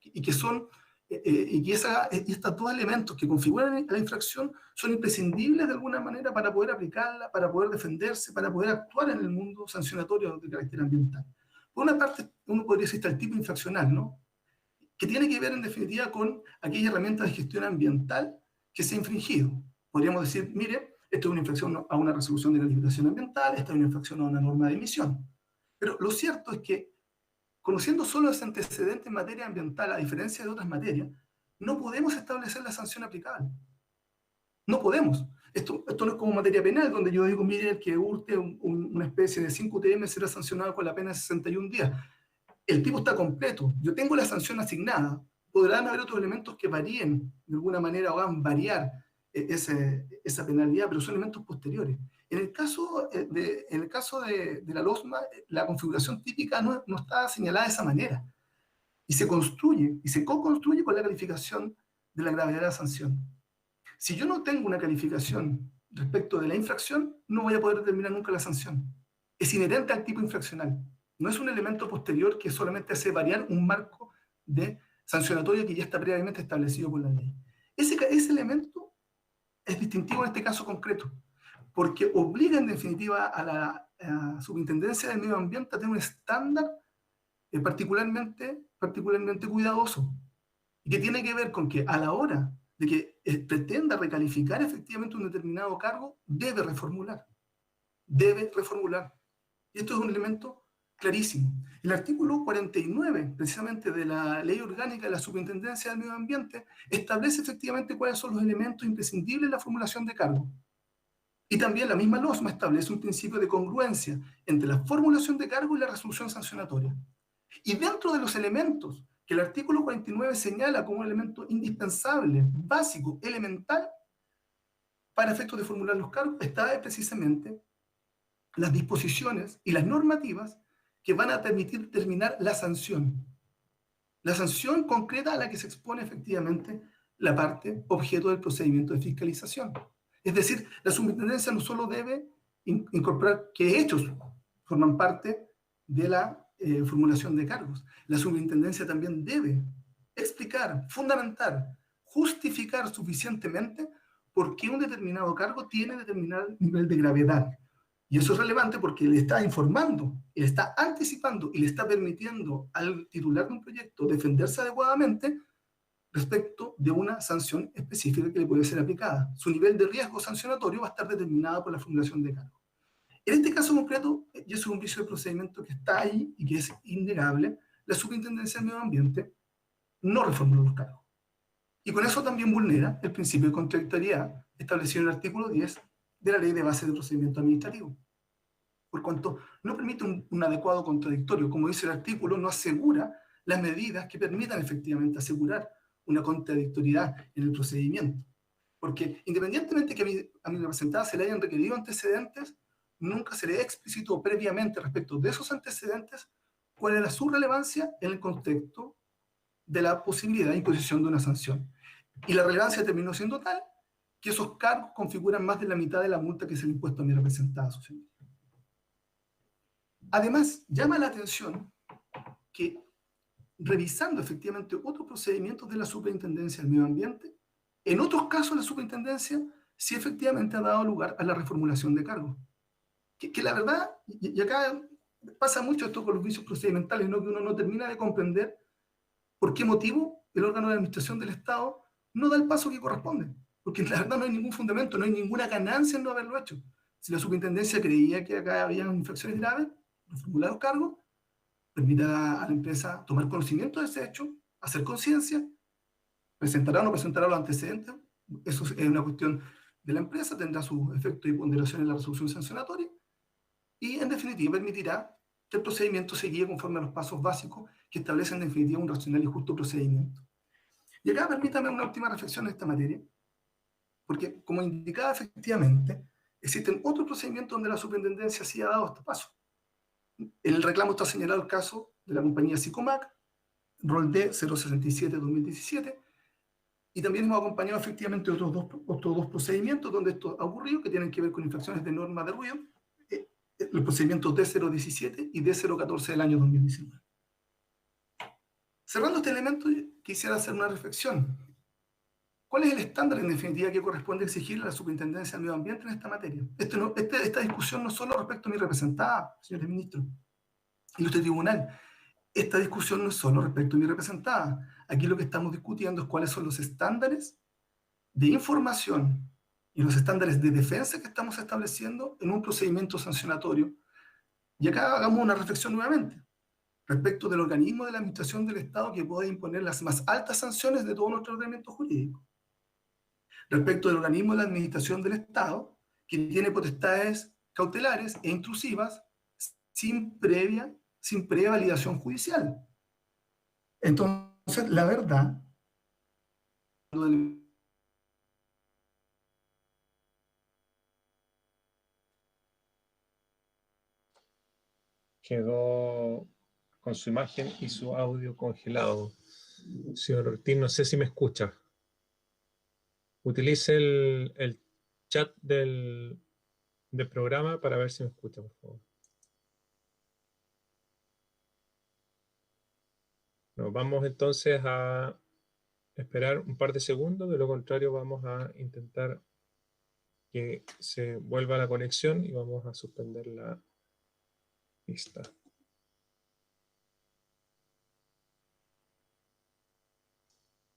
Y que estos dos elementos que configuran la infracción son imprescindibles de alguna manera para poder aplicarla, para poder defenderse, para poder actuar en el mundo sancionatorio de carácter ambiental. Por una parte, uno podría decir el tipo infraccional, ¿no? Que tiene que ver en definitiva con aquella herramienta de gestión ambiental que se ha infringido. Podríamos decir, mire, esto es una infracción a una resolución de calificación ambiental, esta es una infracción a una norma de emisión. Pero lo cierto es que, conociendo solo ese antecedente en materia ambiental, a diferencia de otras materias, no podemos establecer la sanción aplicable. No podemos. Esto no es como materia penal, donde yo digo, mire, el que hurte una especie de 5 UTM será sancionado con la pena de 61 días. El tipo está completo. Yo tengo la sanción asignada. Podrán haber otros elementos que varíen de alguna manera o hagan variar esa penalidad, pero son elementos posteriores. En el caso de la LOSMA, la configuración típica no está señalada de esa manera. Y se construye, y se co-construye con la calificación de la gravedad de la sanción. Si yo no tengo una calificación respecto de la infracción, no voy a poder determinar nunca la sanción. Es inherente al tipo infraccional. No es un elemento posterior que solamente hace variar un marco de sancionatorio que ya está previamente establecido por la ley. Ese elemento es distintivo en este caso concreto, porque obliga en definitiva a la Superintendencia del Medio Ambiente a tener un estándar particularmente cuidadoso, y que tiene que ver con que a la hora de que pretenda recalificar efectivamente un determinado cargo, debe reformular. Y esto es un elemento clarísimo. El artículo 49, precisamente de la Ley Orgánica de la Superintendencia del Medio Ambiente, establece efectivamente cuáles son los elementos imprescindibles en la formulación de cargo. Y también la misma LOSMA establece un principio de congruencia entre la formulación de cargo y la resolución sancionatoria. Y dentro de los elementos que el artículo 49 señala como un elemento indispensable, básico, elemental, para efectos de formular los cargos, está precisamente las disposiciones y las normativas que van a permitir determinar la sanción concreta a la que se expone efectivamente la parte objeto del procedimiento de fiscalización. Es decir, la superintendencia no solo debe incorporar qué hechos forman parte de la formulación de cargos. La superintendencia también debe explicar, fundamentar, justificar suficientemente por qué un determinado cargo tiene determinado nivel de gravedad. Y eso es relevante porque le está informando, le está anticipando y le está permitiendo al titular de un proyecto defenderse adecuadamente respecto de una sanción específica que le puede ser aplicada. Su nivel de riesgo sancionatorio va a estar determinado por la formulación de cargo. En este caso concreto, y eso es un vicio de procedimiento que está ahí y que es innegable, la Superintendencia del Medio Ambiente no reformuló los cargos. Y con eso también vulnera el principio de contradictoriedad establecido en el artículo 10 de la Ley de Bases de Procedimiento Administrativo. por cuanto no permite un adecuado contradictorio. Como dice el artículo, no asegura las medidas que permitan efectivamente asegurar una contradictoriedad en el procedimiento. Porque independientemente que a mi representada se le hayan requerido antecedentes, nunca se le explicitó previamente respecto de esos antecedentes cuál era su relevancia en el contexto de la posibilidad de imposición de una sanción. Y la relevancia terminó siendo tal que esos cargos configuran más de la mitad de la multa que se le ha impuesto a mi representada social. Además, llama la atención que, revisando efectivamente otros procedimientos de la Superintendencia del Medio Ambiente, en otros casos la Superintendencia sí efectivamente ha dado lugar a la reformulación de cargos. Que la verdad, y acá pasa mucho esto con los vicios procedimentales, ¿no? Que uno no termina de comprender por qué motivo el órgano de administración del Estado no da el paso que corresponde. Porque la verdad no hay ningún fundamento, no hay ninguna ganancia en no haberlo hecho. Si la Superintendencia creía que acá había infracciones graves, reformular los cargos, permite a la empresa tomar conocimiento de ese hecho, hacer conciencia, presentará o no presentará los antecedentes, eso es una cuestión de la empresa, tendrá sus efectos y ponderación en la resolución sancionatoria, y en definitiva permitirá que el procedimiento se guíe conforme a los pasos básicos que establecen en definitiva un racional y justo procedimiento. Y acá permítame una última reflexión en esta materia, porque como indicaba efectivamente, existen otros procedimientos donde la Superintendencia sí ha dado este paso. En el reclamo está señalado el caso de la compañía Sicomac, rol D 067-2017, y también hemos acompañado efectivamente otros dos procedimientos donde esto ha ocurrido, que tienen que ver con infracciones de normas de ruido, los procedimientos D017 y D014 del año 2019. Cerrando este elemento, quisiera hacer una reflexión. ¿Cuál es el estándar en definitiva que corresponde exigirle a la Superintendencia del Medio Ambiente en esta materia? Esta discusión no solo respecto a mi representada, señores ministros, ilustre tribunal. Esta discusión no es solo respecto a mi representada. Aquí lo que estamos discutiendo es cuáles son los estándares de información y los estándares de defensa que estamos estableciendo en un procedimiento sancionatorio. Y acá hagamos una reflexión nuevamente respecto del organismo de la administración del Estado que puede imponer las más altas sanciones de todo nuestro ordenamiento jurídico. Respecto del organismo de la administración del Estado que tiene potestades cautelares e intrusivas sin previa validación judicial. Entonces, la verdad, quedó con su imagen y su audio congelado. Señor Ortiz, no sé si me escucha. Utilice el chat del programa para ver si me escucha, por favor. Nos vamos entonces a esperar un par de segundos, de lo contrario vamos a intentar que se vuelva la conexión y vamos a suspender la lista.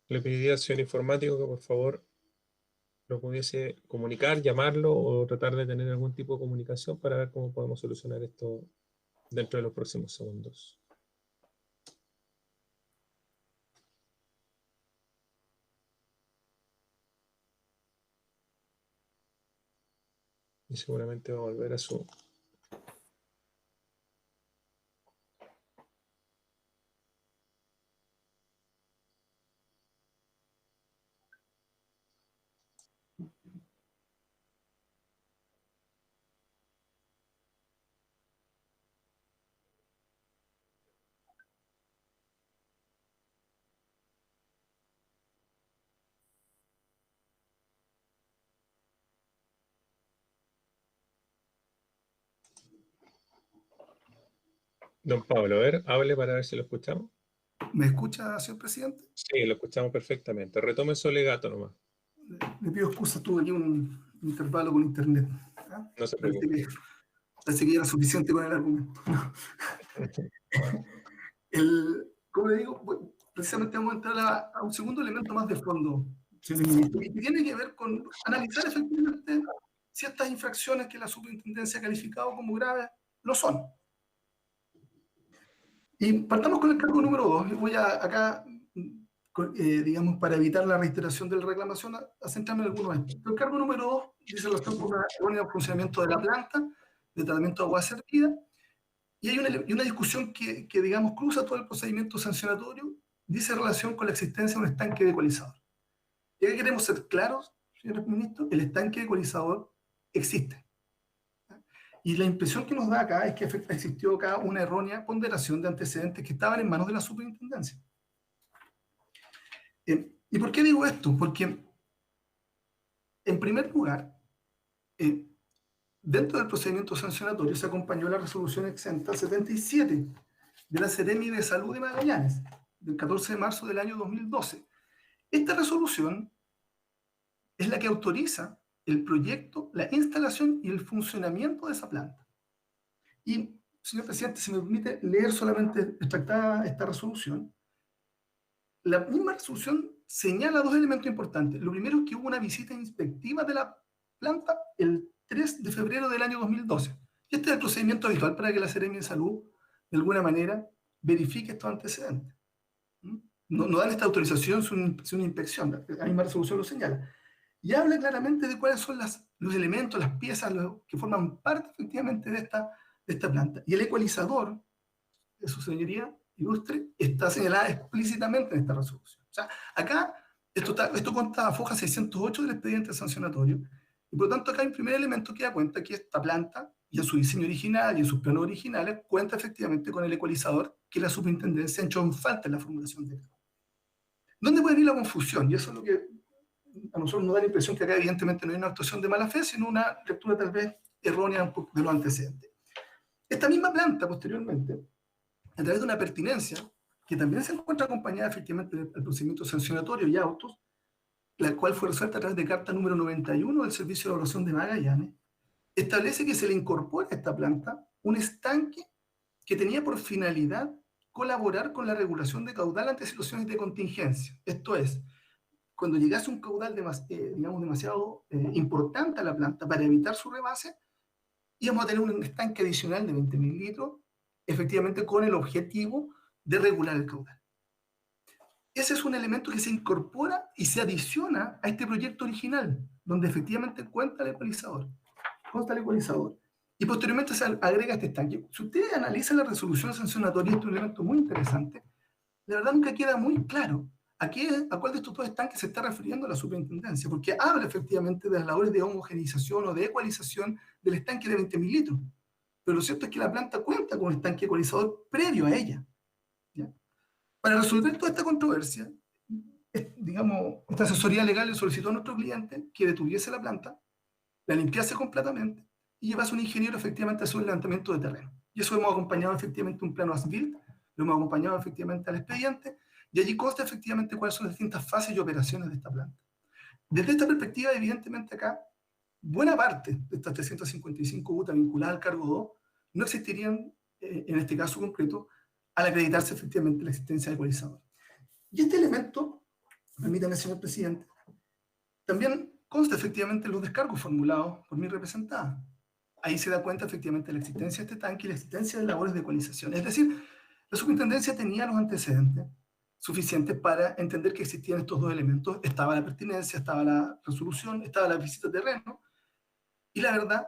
Le pediría al señor informático que por favor lo pudiese comunicar, llamarlo o tratar de tener algún tipo de comunicación para ver cómo podemos solucionar esto dentro de los próximos segundos. Y seguramente va a volver a su... Don Pablo, a ver, hable para ver si lo escuchamos. ¿Me escucha, señor presidente? Sí, lo escuchamos perfectamente. Retome su alegato nomás. Le pido excusas, tuve aquí un intervalo con internet. ¿Ah? No se preocupe. Parece que ya era suficiente con el argumento. Como le digo, precisamente vamos a entrar a un segundo elemento más de fondo, señor ministro, y tiene que ver con analizar efectivamente si estas infracciones que la Superintendencia ha calificado como graves lo son. Y partamos con el cargo número 2. Voy acá, digamos, para evitar la reiteración de la reclamación, a centrarme en algunos aspectos. El cargo número 2 dice relación con un erróneo funcionamiento de la planta de tratamiento de agua servida, y hay una discusión que, digamos, cruza todo el procedimiento sancionatorio, dice relación con la existencia de un estanque de ecualizador. Y aquí queremos ser claros, señor ministro, el estanque de ecualizador existe. Y la impresión que nos da acá es que existió acá una errónea ponderación de antecedentes que estaban en manos de la superintendencia. ¿Y por qué digo esto? Porque, en primer lugar, dentro del procedimiento sancionatorio se acompañó la resolución exenta 77 de la Seremi de Salud de Magallanes, del 14 de marzo del año 2012. Esta resolución es la que autoriza el proyecto, la instalación y el funcionamiento de esa planta. Y, señor presidente, si me permite leer solamente extractada esta resolución, la misma resolución señala dos elementos importantes. Lo primero es que hubo una visita inspectiva de la planta el 3 de febrero del año 2012. Y este es el procedimiento habitual para que la Seremi de Salud, de alguna manera, verifique estos antecedentes. No dan esta autorización sin una inspección. La misma resolución lo señala. Y habla claramente de cuáles son los elementos, las piezas que forman parte efectivamente de esta planta. Y el ecualizador, de su señoría ilustre, está señalada explícitamente en esta resolución. O sea, acá esto consta a foja 608 del expediente sancionatorio, y por lo tanto acá hay un primer elemento que da cuenta que esta planta, y en su diseño original y en sus planos originales, cuenta efectivamente con el ecualizador que la superintendencia ha hecho en falta en la formulación de acá. ¿Dónde puede venir la confusión? Y eso es lo que a nosotros nos da la impresión que acá evidentemente no hay una actuación de mala fe, sino una lectura tal vez errónea de los antecedentes. Esta misma planta, posteriormente, a través de una pertinencia, que también se encuentra acompañada efectivamente del procedimiento sancionatorio y autos, la cual fue resuelta a través de carta número 91 del Servicio de Evaluación de Magallanes, establece que se le incorpora a esta planta un estanque que tenía por finalidad colaborar con la regulación de caudal ante situaciones de contingencia. Esto es, cuando llegase un caudal digamos, demasiado importante a la planta para evitar su rebase, íbamos a tener un estanque adicional de 20.000 litros, efectivamente con el objetivo de regular el caudal. Ese es un elemento que se incorpora y se adiciona a este proyecto original, donde efectivamente consta el ecualizador. Y posteriormente se agrega este estanque. Si ustedes analizan la resolución sancionatoria, este es un elemento muy interesante, la verdad nunca queda muy claro a cuál de estos dos estanques se está refiriendo la superintendencia, porque habla efectivamente de las labores de homogeneización o de ecualización del estanque de 20.000 litros. Pero lo cierto es que la planta cuenta con un estanque ecualizador previo a ella. ¿Ya? Para resolver toda esta controversia, digamos, esta asesoría legal le solicitó a nuestro cliente que detuviese la planta, la limpiase completamente y llevase un ingeniero efectivamente a su levantamiento de terreno. Y eso hemos acompañado efectivamente un plano as-built, lo hemos acompañado efectivamente al expediente, y allí consta efectivamente cuáles son las distintas fases y operaciones de esta planta. Desde esta perspectiva, evidentemente acá, buena parte de estas 355 UTA vinculadas al cargo 2 no existirían, en este caso concreto, al acreditarse efectivamente la existencia del ecualizador. Y este elemento, permítame, señor presidente, también consta efectivamente en los descargos formulados por mi representada. Ahí se da cuenta efectivamente de la existencia de este tanque y la existencia de labores de ecualización. Es decir, la superintendencia tenía los antecedentes suficientes para entender que existían estos dos elementos. Estaba la pertinencia, estaba la resolución, estaba la visita de terreno, y la verdad,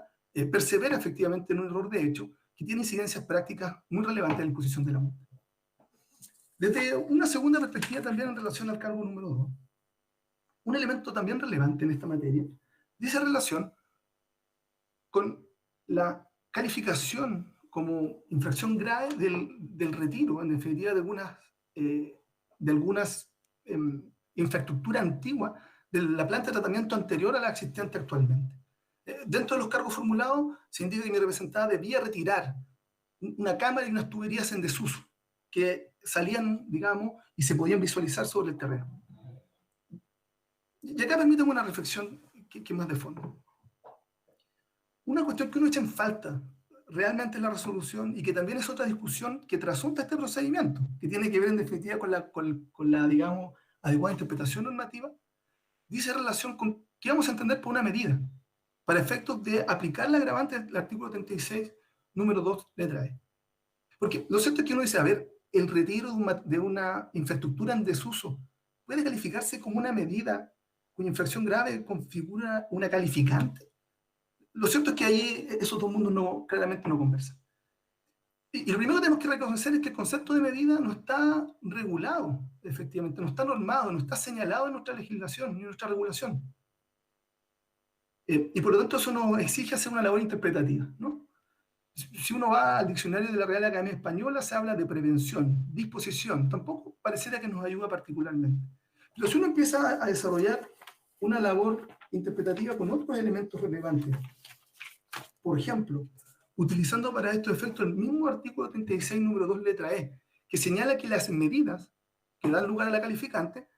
persevera efectivamente en un error de hecho que tiene incidencias prácticas muy relevantes en la imposición de la multa. Desde una segunda perspectiva también en relación al cargo número 2, un elemento también relevante en esta materia dice relación con la calificación como infracción grave del retiro, en definitiva, de algunas infraestructuras antiguas de la planta de tratamiento anterior a la existente actualmente. Dentro de los cargos formulados se indica que mi representada debía retirar una cámara y unas tuberías en desuso que salían, digamos, y se podían visualizar sobre el terreno. Y acá permítame una reflexión que más de fondo. Una cuestión que uno echa en falta realmente en la resolución y que también es otra discusión que trasunta este procedimiento, que tiene que ver en definitiva con la digamos, adecuada interpretación normativa, dice relación con qué vamos a entender por una medida para efectos de aplicar la agravante del artículo 36, número 2, letra E. Porque lo cierto es que uno dice, a ver, el retiro de una infraestructura en desuso puede calificarse como una medida cuya infracción grave configura una calificante. lo cierto es que ahí esos dos mundos claramente no conversan. Y lo primero que tenemos que reconocer es que el concepto de medida no está regulado, efectivamente, no está normado, no está señalado en nuestra legislación ni en nuestra regulación. Y por lo tanto eso nos exige hacer una labor interpretativa, ¿no? Si uno va al diccionario de la Real Academia Española, se habla de prevención, disposición, tampoco pareciera que nos ayuda particularmente. Pero si uno empieza a desarrollar una labor interpretativa con otros elementos relevantes, por ejemplo, utilizando para estos efectos el mismo artículo 36, número 2, letra E, que señala que las medidas que dan lugar a la calificante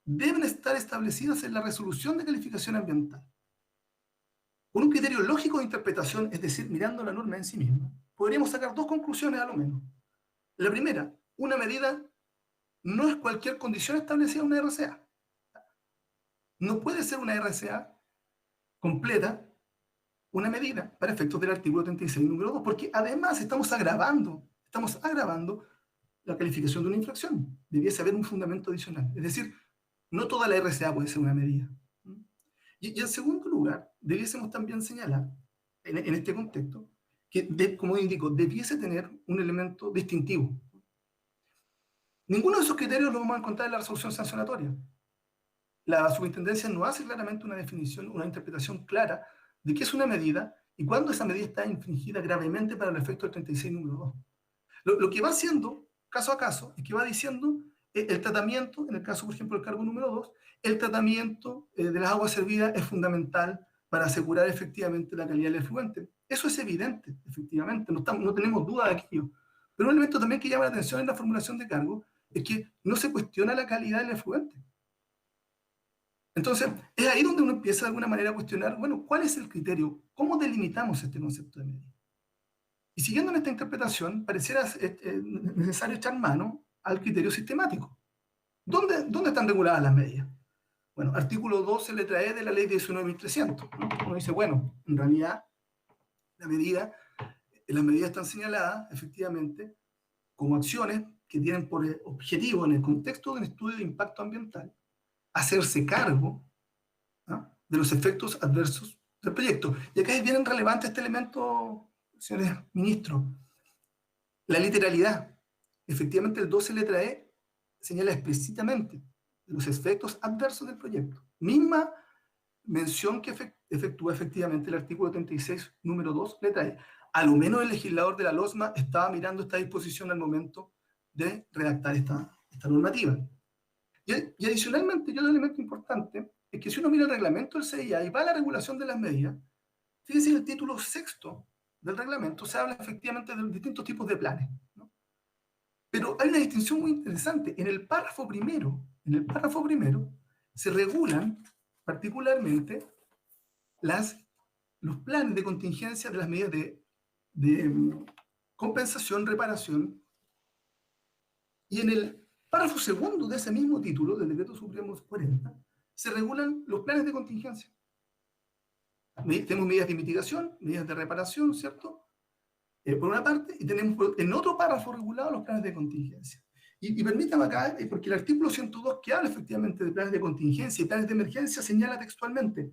deben estar establecidas en la resolución de calificación ambiental. Con un criterio lógico de interpretación, es decir, mirando la norma en sí misma, podríamos sacar dos conclusiones a lo menos. La primera, una medida no es cualquier condición establecida en una RCA. No puede ser una RCA completa una medida para efectos del artículo 36, número 2, porque además estamos agravando la calificación de una infracción. Debiese haber un fundamento adicional. Es decir, no toda la RCA puede ser una medida. Y en segundo lugar, debiésemos también señalar, en este contexto, que, como indico, debiese tener un elemento distintivo. Ninguno de esos criterios lo vamos a encontrar en la resolución sancionatoria. La superintendencia no hace claramente una definición, una interpretación clara de qué es una medida y cuándo esa medida está infringida gravemente para el efecto del 36, número 2. Lo que va haciendo, caso a caso, es que va diciendo el tratamiento, en el caso, por ejemplo, del cargo número 2, el tratamiento de las aguas servidas es fundamental para asegurar efectivamente la calidad del efluente. Eso es evidente, efectivamente, no tenemos duda de aquello. Pero un elemento también que llama la atención en la formulación de cargo es que no se cuestiona la calidad del efluente. Entonces, es ahí donde uno empieza de alguna manera a cuestionar, bueno, ¿cuál es el criterio? ¿Cómo delimitamos este concepto de medida? Y siguiendo en esta interpretación, pareciera necesario echar mano al criterio sistemático. ¿Dónde están reguladas las medidas? Bueno, artículo 12, letra E de la ley 19.300. ¿No? Uno dice, bueno, en realidad las medidas están señaladas, efectivamente, como acciones que tienen por objetivo, en el contexto de un estudio de impacto ambiental, hacerse cargo, ¿no?, de los efectos adversos del proyecto. Y acá es bien relevante este elemento, señores ministros. La literalidad. Efectivamente, el 12, letra E, señala explícitamente los efectos adversos del proyecto. Misma mención que efectúa efectivamente el artículo 36, número 2, letra E. A lo menos el legislador de la LOSMA estaba mirando esta disposición al momento de redactar esta normativa. Y adicionalmente, otro elemento importante es que si uno mira el reglamento del CIA y va a la regulación de las medidas, fíjense en el título 6º del reglamento se habla efectivamente de distintos tipos de planes, ¿no? Pero hay una distinción muy interesante. En el párrafo primero se regulan particularmente los planes de contingencia de las medidas de compensación, reparación, y en el párrafo segundo de ese mismo título, del Decreto Supremo 40, se regulan los planes de contingencia. Tenemos medidas de mitigación, medidas de reparación, ¿cierto? Por una parte, y tenemos en otro párrafo regulado los planes de contingencia. Y permítame acá, porque el artículo 102, que habla efectivamente de planes de contingencia y planes de emergencia, señala textualmente: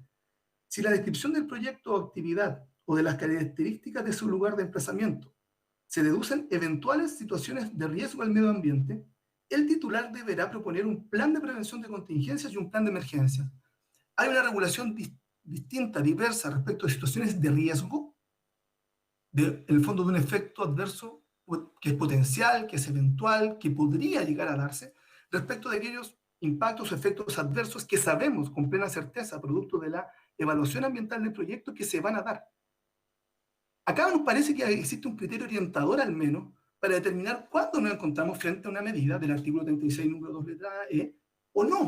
si la descripción del proyecto o actividad o de las características de su lugar de emplazamiento se deducen eventuales situaciones de riesgo al medio ambiente, el titular deberá proponer un plan de prevención de contingencias y un plan de emergencia. Hay una regulación distinta, diversa, respecto a situaciones de riesgo, en el fondo de un efecto adverso que es potencial, que es eventual, que podría llegar a darse, respecto de aquellos impactos o efectos adversos que sabemos con plena certeza, producto de la evaluación ambiental del proyecto, que se van a dar. Acá nos parece que existe un criterio orientador al menos para determinar cuándo nos encontramos frente a una medida del artículo 36, número 2, letra E, o no.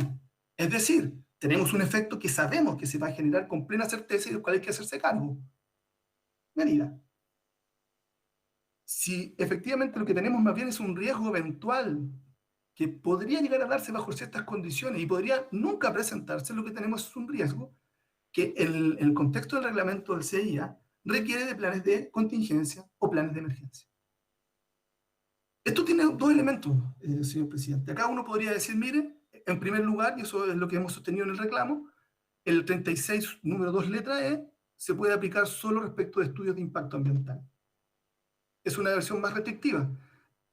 Es decir, tenemos un efecto que sabemos que se va a generar con plena certeza y del cual hay que hacerse cargo. Medida. Si efectivamente lo que tenemos más bien es un riesgo eventual que podría llegar a darse bajo ciertas condiciones y podría nunca presentarse, lo que tenemos es un riesgo que en el contexto del reglamento del CIA requiere de planes de contingencia o planes de emergencia. Esto tiene dos elementos, señor presidente. Acá uno podría decir, mire, en primer lugar, y eso es lo que hemos sostenido en el reclamo, el 36, número 2, letra E, se puede aplicar solo respecto de estudios de impacto ambiental. Es una versión más restrictiva,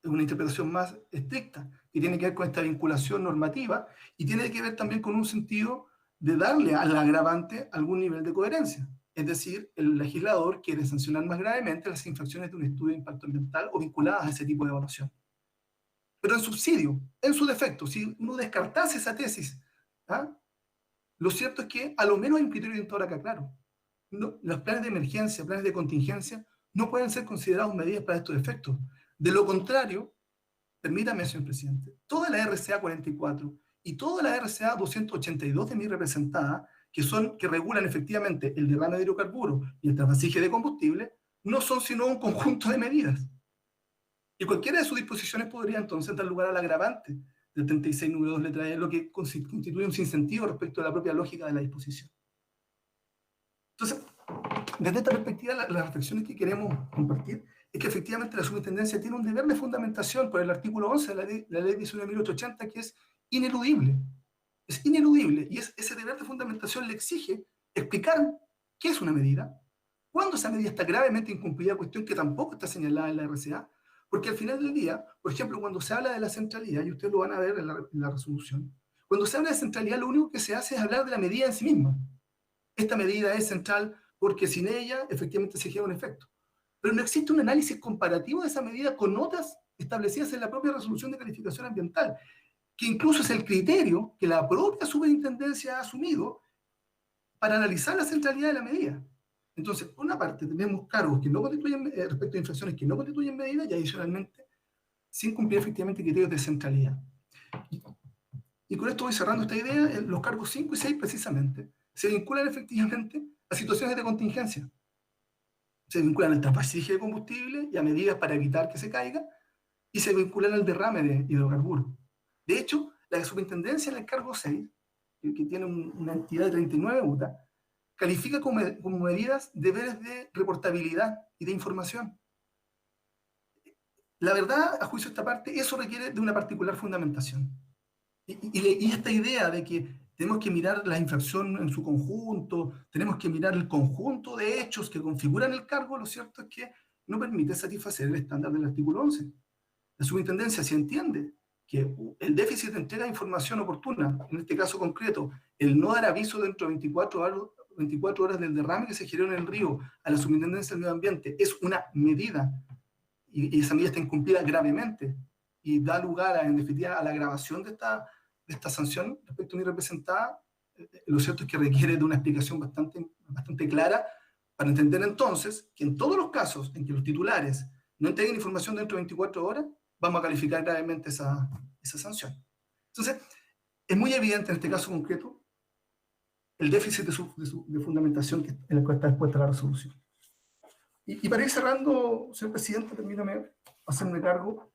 es una interpretación más estricta, que tiene que ver con esta vinculación normativa y tiene que ver también con un sentido de darle al agravante algún nivel de coherencia. Es decir, el legislador quiere sancionar más gravemente las infracciones de un estudio de impacto ambiental o vinculadas a ese tipo de evaluación. Pero en subsidio, en su defecto, si uno descartase esa tesis, ¿ah? Lo cierto es que a lo menos hay un criterio orientador acá, claro. No, los planes de emergencia, planes de contingencia, no pueden ser considerados medidas para estos efectos. De lo contrario, permítame, señor presidente, toda la RCA 44 y toda la RCA 282 de mi representada, que regulan efectivamente el derrame de hidrocarburos y el trasvasije de combustible, no son sino un conjunto de medidas. Y cualquiera de sus disposiciones podría entonces dar lugar al agravante del 36 número 2 letra E, lo que constituye un sinsentido respecto a la propia lógica de la disposición. Entonces, desde esta perspectiva, las reflexiones que queremos compartir es que efectivamente la superintendencia tiene un deber de fundamentación por el artículo 11 de la ley 19.880, que es ineludible. Es ineludible, y ese deber de fundamentación le exige explicar qué es una medida, cuándo esa medida está gravemente incumplida, cuestión que tampoco está señalada en la RCA, porque al final del día, por ejemplo, cuando se habla de la centralidad, y ustedes lo van a ver en la resolución, cuando se habla de centralidad, lo único que se hace es hablar de la medida en sí misma. Esta medida es central porque sin ella, efectivamente, se genera un efecto. Pero no existe un análisis comparativo de esa medida con otras establecidas en la propia resolución de calificación ambiental, que incluso es el criterio que la propia superintendencia ha asumido para analizar la centralidad de la medida. Entonces, por una parte, tenemos cargos que no constituyen, respecto a infracciones que no constituyen medidas, y adicionalmente, sin cumplir efectivamente criterios de centralidad. Y con esto voy cerrando esta idea. Los cargos 5 y 6, precisamente, se vinculan efectivamente a situaciones de contingencia. Se vinculan al trasvasije de combustible y a medidas para evitar que se caiga, y se vinculan al derrame de hidrocarburos. De hecho, la superintendencia en el cargo 6, que tiene una entidad de 39 UTA, califica como medidas deberes de reportabilidad y de información. La verdad, a juicio de esta parte, eso requiere de una particular fundamentación. Y esta idea de que tenemos que mirar la infracción en su conjunto, tenemos que mirar el conjunto de hechos que configuran el cargo, lo cierto es que no permite satisfacer el estándar del artículo 11. La superintendencia, si entiende que el déficit de entrega de información oportuna, en este caso concreto, el no dar aviso dentro de 24 horas del derrame que se generó en el río a la superintendencia del medio ambiente, es una medida, y esa medida está incumplida gravemente, y da lugar, en definitiva, a la agravación de esta sanción respecto a mi representada, lo cierto es que requiere de una explicación bastante clara para entender entonces que en todos los casos en que los titulares no entreguen información dentro de 24 horas, vamos a calificar gravemente esa sanción. Entonces, es muy evidente en este caso concreto el déficit de fundamentación en el cual está expuesta la resolución. Y para ir cerrando, señor presidente, permítame hacerme cargo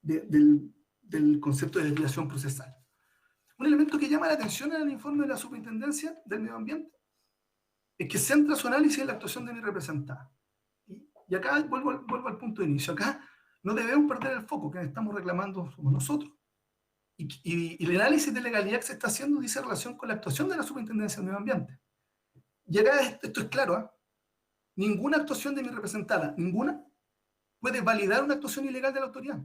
del concepto de desviación procesal. Un elemento que llama la atención en el informe de la Superintendencia del Medio Ambiente es que centra su análisis en la actuación de mi representada. Y acá vuelvo al punto de inicio. Acá no debemos perder el foco, que estamos reclamando somos nosotros. Y el análisis de legalidad que se está haciendo dice relación con la actuación de la Superintendencia del Medio Ambiente. Y acá esto es claro, ¿eh? Ninguna actuación de mi representada, ninguna, puede validar una actuación ilegal de la autoridad.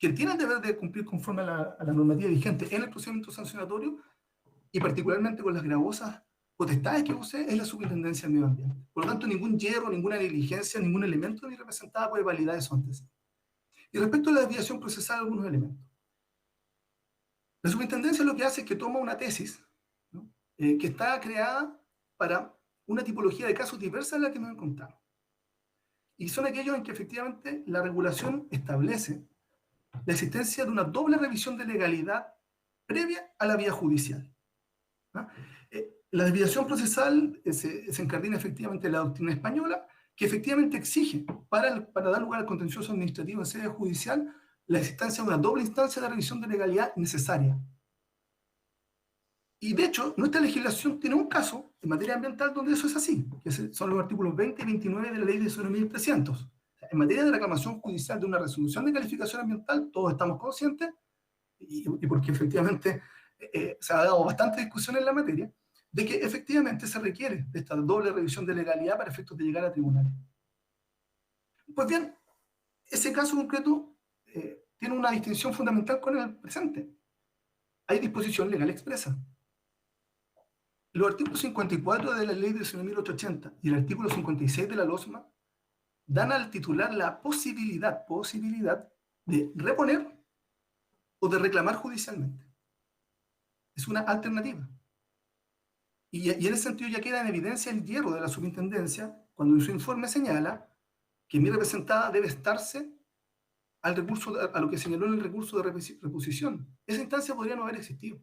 Quien tiene el deber de cumplir conforme a la normativa vigente en el procedimiento sancionatorio, y particularmente con las gravosas potestades que use, es la Superintendencia del Medio Ambiente. Por lo tanto, ningún hierro, ninguna negligencia, ningún elemento de mi representada puede validar eso antes. Y respecto a la desviación procesal, algunos elementos. La superintendencia lo que hace es que toma una tesis, ¿no? Que está creada para una tipología de casos diversa en la que nos encontramos. Y son aquellos en que efectivamente la regulación establece la existencia de una doble revisión de legalidad previa a la vía judicial, ¿no? La desviación procesal se encardina efectivamente en la doctrina española, que efectivamente exige, para dar lugar al contencioso administrativo en sede judicial, la existencia de una doble instancia de revisión de legalidad necesaria. Y de hecho, nuestra legislación tiene un caso en materia ambiental donde eso es así, que son los artículos 20 y 29 de la ley de 19.300. En materia de reclamación judicial de una resolución de calificación ambiental, todos estamos conscientes, y porque efectivamente se ha dado bastante discusión en la materia, de que efectivamente se requiere de esta doble revisión de legalidad para efectos de llegar a tribunales. Pues bien, ese caso concreto tiene una distinción fundamental con el presente. Hay disposición legal expresa. Los artículos 54 de la ley de 19.880 y el artículo 56 de la LOSMA dan al titular la posibilidad de reponer o de reclamar judicialmente. Es una alternativa. Y en ese sentido ya queda en evidencia el hierro de la superintendencia cuando en su informe señala que mi representada debe estarse al recurso, a lo que señaló en el recurso de reposición. Esa instancia podría no haber existido.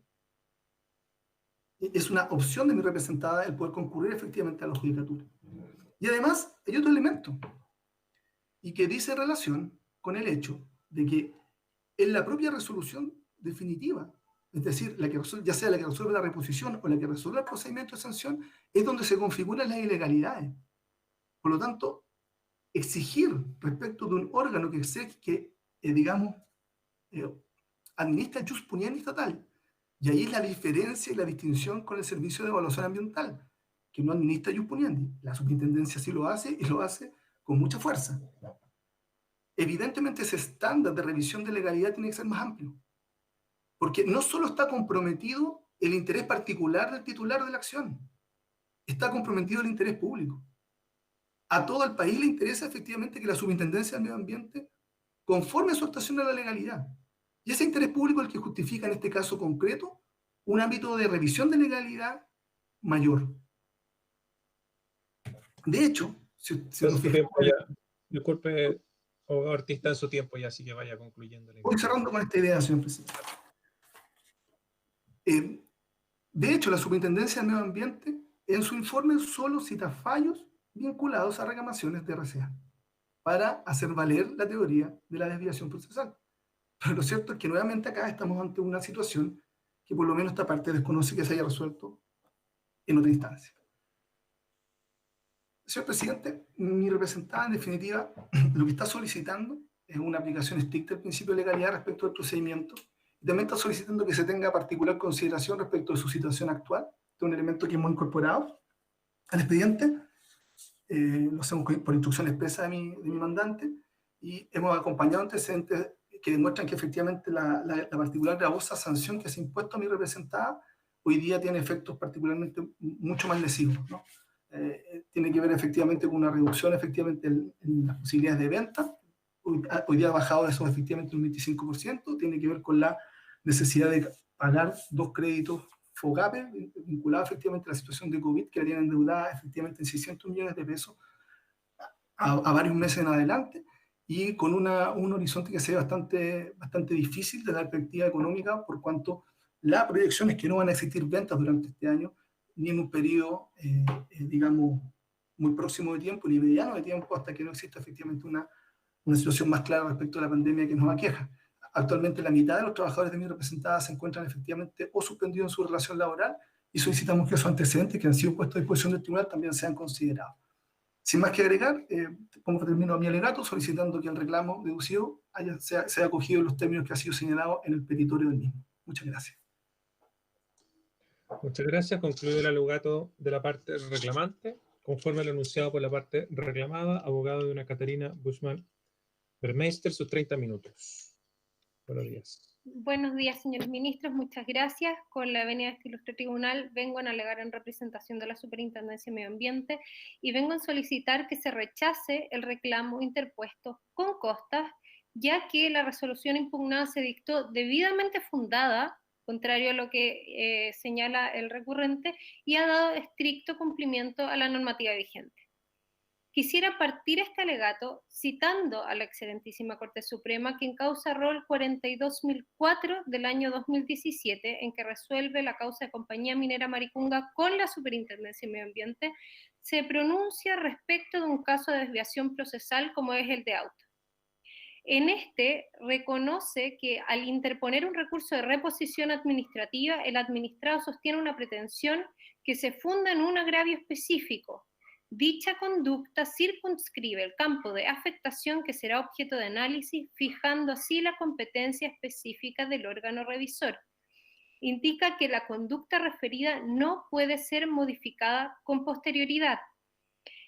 Es una opción de mi representada el poder concurrir efectivamente a la judicatura. Y además hay otro elemento, y que dice en relación con el hecho de que en la propia resolución definitiva, es decir, la que ya sea la que resuelve la reposición o la que resuelve el procedimiento de sanción, es donde se configuran las ilegalidades. Por lo tanto, exigir respecto de un órgano que administra el jus puniendi estatal, y ahí es la diferencia y la distinción con el Servicio de Evaluación Ambiental, que no administra jus puniendi. La superintendencia sí lo hace, y lo hace con mucha fuerza. Evidentemente ese estándar de revisión de legalidad tiene que ser más amplio, porque no solo está comprometido el interés particular del titular de la acción, está comprometido el interés público. A todo el país le interesa efectivamente que la Superintendencia del Medio Ambiente conforme su actuación a la legalidad. Y ese interés público es el que justifica en este caso concreto un ámbito de revisión de legalidad mayor. De hecho, si nos fijamos, disculpe, Ortiz, está en su tiempo ya, así que vaya concluyendo. Voy cerrando con esta idea, señor presidente. De hecho, la Superintendencia del Medio Ambiente en su informe solo cita fallos vinculados a reclamaciones de RCA para hacer valer la teoría de la desviación procesal. Pero lo cierto es que nuevamente acá estamos ante una situación que por lo menos esta parte desconoce que se haya resuelto en otra instancia. Señor presidente, mi representada en definitiva lo que está solicitando es una aplicación estricta del principio de legalidad respecto al procedimiento, y también está solicitando que se tenga particular consideración respecto de su situación actual. Este es un elemento que hemos incorporado al expediente, lo hacemos por instrucción expresa de mi mandante, y hemos acompañado antecedentes que demuestran que efectivamente la particular gravosa sanción que se ha impuesto a mi representada hoy día tiene efectos particularmente mucho más lesivos, ¿no? Tiene que ver efectivamente con una reducción efectivamente en las posibilidades de venta. Hoy día ha bajado eso efectivamente un 25%, tiene que ver con la necesidad de pagar 2 créditos FOGAPE vinculados efectivamente a la situación de COVID, que la tienen endeudada efectivamente en 600 millones de pesos a varios meses en adelante, y con un horizonte que se ve bastante difícil desde la perspectiva económica, por cuanto la proyección es que no van a existir ventas durante este año, ni en un periodo, digamos, muy próximo de tiempo, ni mediano de tiempo, hasta que no exista efectivamente una situación más clara respecto a la pandemia que nos aqueja. Actualmente la mitad de los trabajadores de mi representada se encuentran efectivamente o suspendidos en su relación laboral, y solicitamos que esos antecedentes que han sido puestos a disposición del tribunal también sean considerados. Sin más que agregar, como termino mi alegato solicitando que el reclamo deducido sea acogido en los términos que ha sido señalado en el petitorio del mismo. Muchas gracias. Muchas gracias. Concluye el alegato de la parte reclamante, conforme al enunciado por la parte reclamada. Abogado de una Catarina Bushman-Vermeister, sus 30 minutos. Buenos días. Buenos días, señores ministros. Muchas gracias. Con la venia de este ilustre tribunal, vengo a alegar en representación de la Superintendencia de Medio Ambiente y vengo a solicitar que se rechace el reclamo interpuesto con costas, ya que la resolución impugnada se dictó debidamente fundada, contrario a lo que señala el recurrente, y ha dado estricto cumplimiento a la normativa vigente. Quisiera partir este alegato citando a la excelentísima Corte Suprema, que en causa rol 42.004 del año 2017, en que resuelve la causa de Compañía Minera Maricunga con la Superintendencia de Medio Ambiente, se pronuncia respecto de un caso de desviación procesal como es el de auto. En este reconoce que al interponer un recurso de reposición administrativa, el administrado sostiene una pretensión que se funda en un agravio específico. Dicha conducta circunscribe el campo de afectación que será objeto de análisis, fijando así la competencia específica del órgano revisor. indica que la conducta referida no puede ser modificada con posterioridad.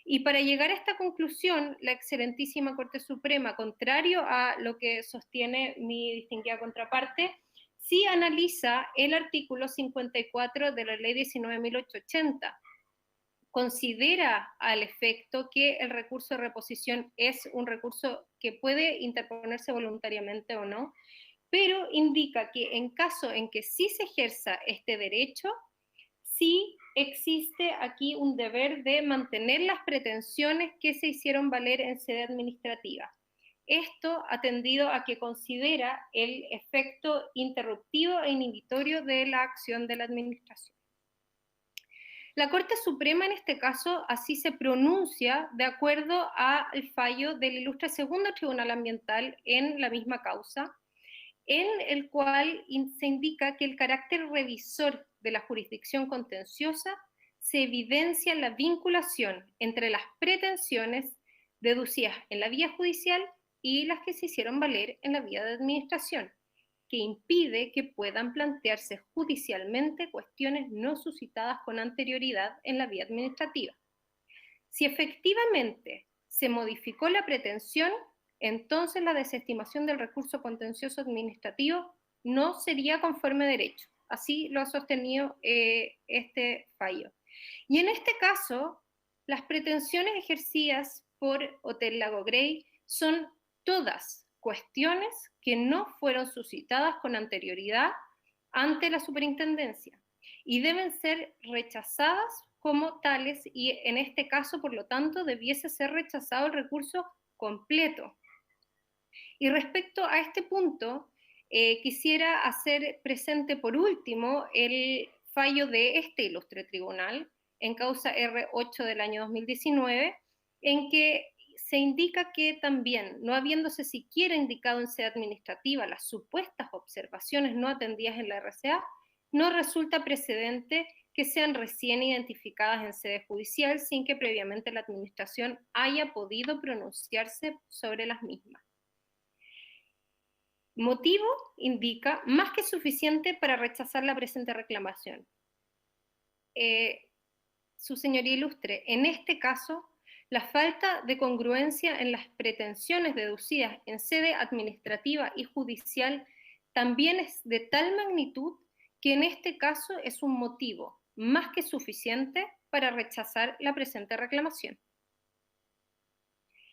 Y para llegar a esta conclusión, la excelentísima Corte Suprema, contrario a lo que sostiene mi distinguida contraparte, sí analiza el artículo 54 de la Ley 19.880. Considera al efecto que el recurso de reposición es un recurso que puede interponerse voluntariamente o no, pero indica que en caso en que sí se ejerza este derecho, sí existe aquí un deber de mantener las pretensiones que se hicieron valer en sede administrativa. Esto atendido a que considera el efecto interruptivo e inhibitorio de la acción de la administración. La Corte Suprema en este caso así se pronuncia de acuerdo al fallo del ilustre segundo Tribunal Ambiental en la misma causa, en el cual se indica que el carácter revisor de la jurisdicción contenciosa se evidencia en la vinculación entre las pretensiones deducidas en la vía judicial y las que se hicieron valer en la vía de administración, que impide que puedan plantearse judicialmente cuestiones no suscitadas con anterioridad en la vía administrativa. Si efectivamente se modificó la pretensión, entonces la desestimación del recurso contencioso administrativo no sería conforme a derecho. Así lo ha sostenido este fallo. Y en este caso, las pretensiones ejercidas por Hotel Lago Grey son todas cuestiones que no fueron suscitadas con anterioridad ante la superintendencia y deben ser rechazadas como tales, y en este caso, por lo tanto, debiese ser rechazado el recurso completo. Y respecto a este punto, quisiera hacer presente por último el fallo de este ilustre tribunal en causa R8 del año 2019, en que se indica que también, no habiéndose siquiera indicado en sede administrativa las supuestas observaciones no atendidas en la RCA, no resulta precedente que sean recién identificadas en sede judicial sin que previamente la administración haya podido pronunciarse sobre las mismas. Motivo indica más que suficiente para rechazar la presente reclamación. Su señoría ilustre, en este caso, la falta de congruencia en las pretensiones deducidas en sede administrativa y judicial también es de tal magnitud que en este caso es un motivo más que suficiente para rechazar la presente reclamación.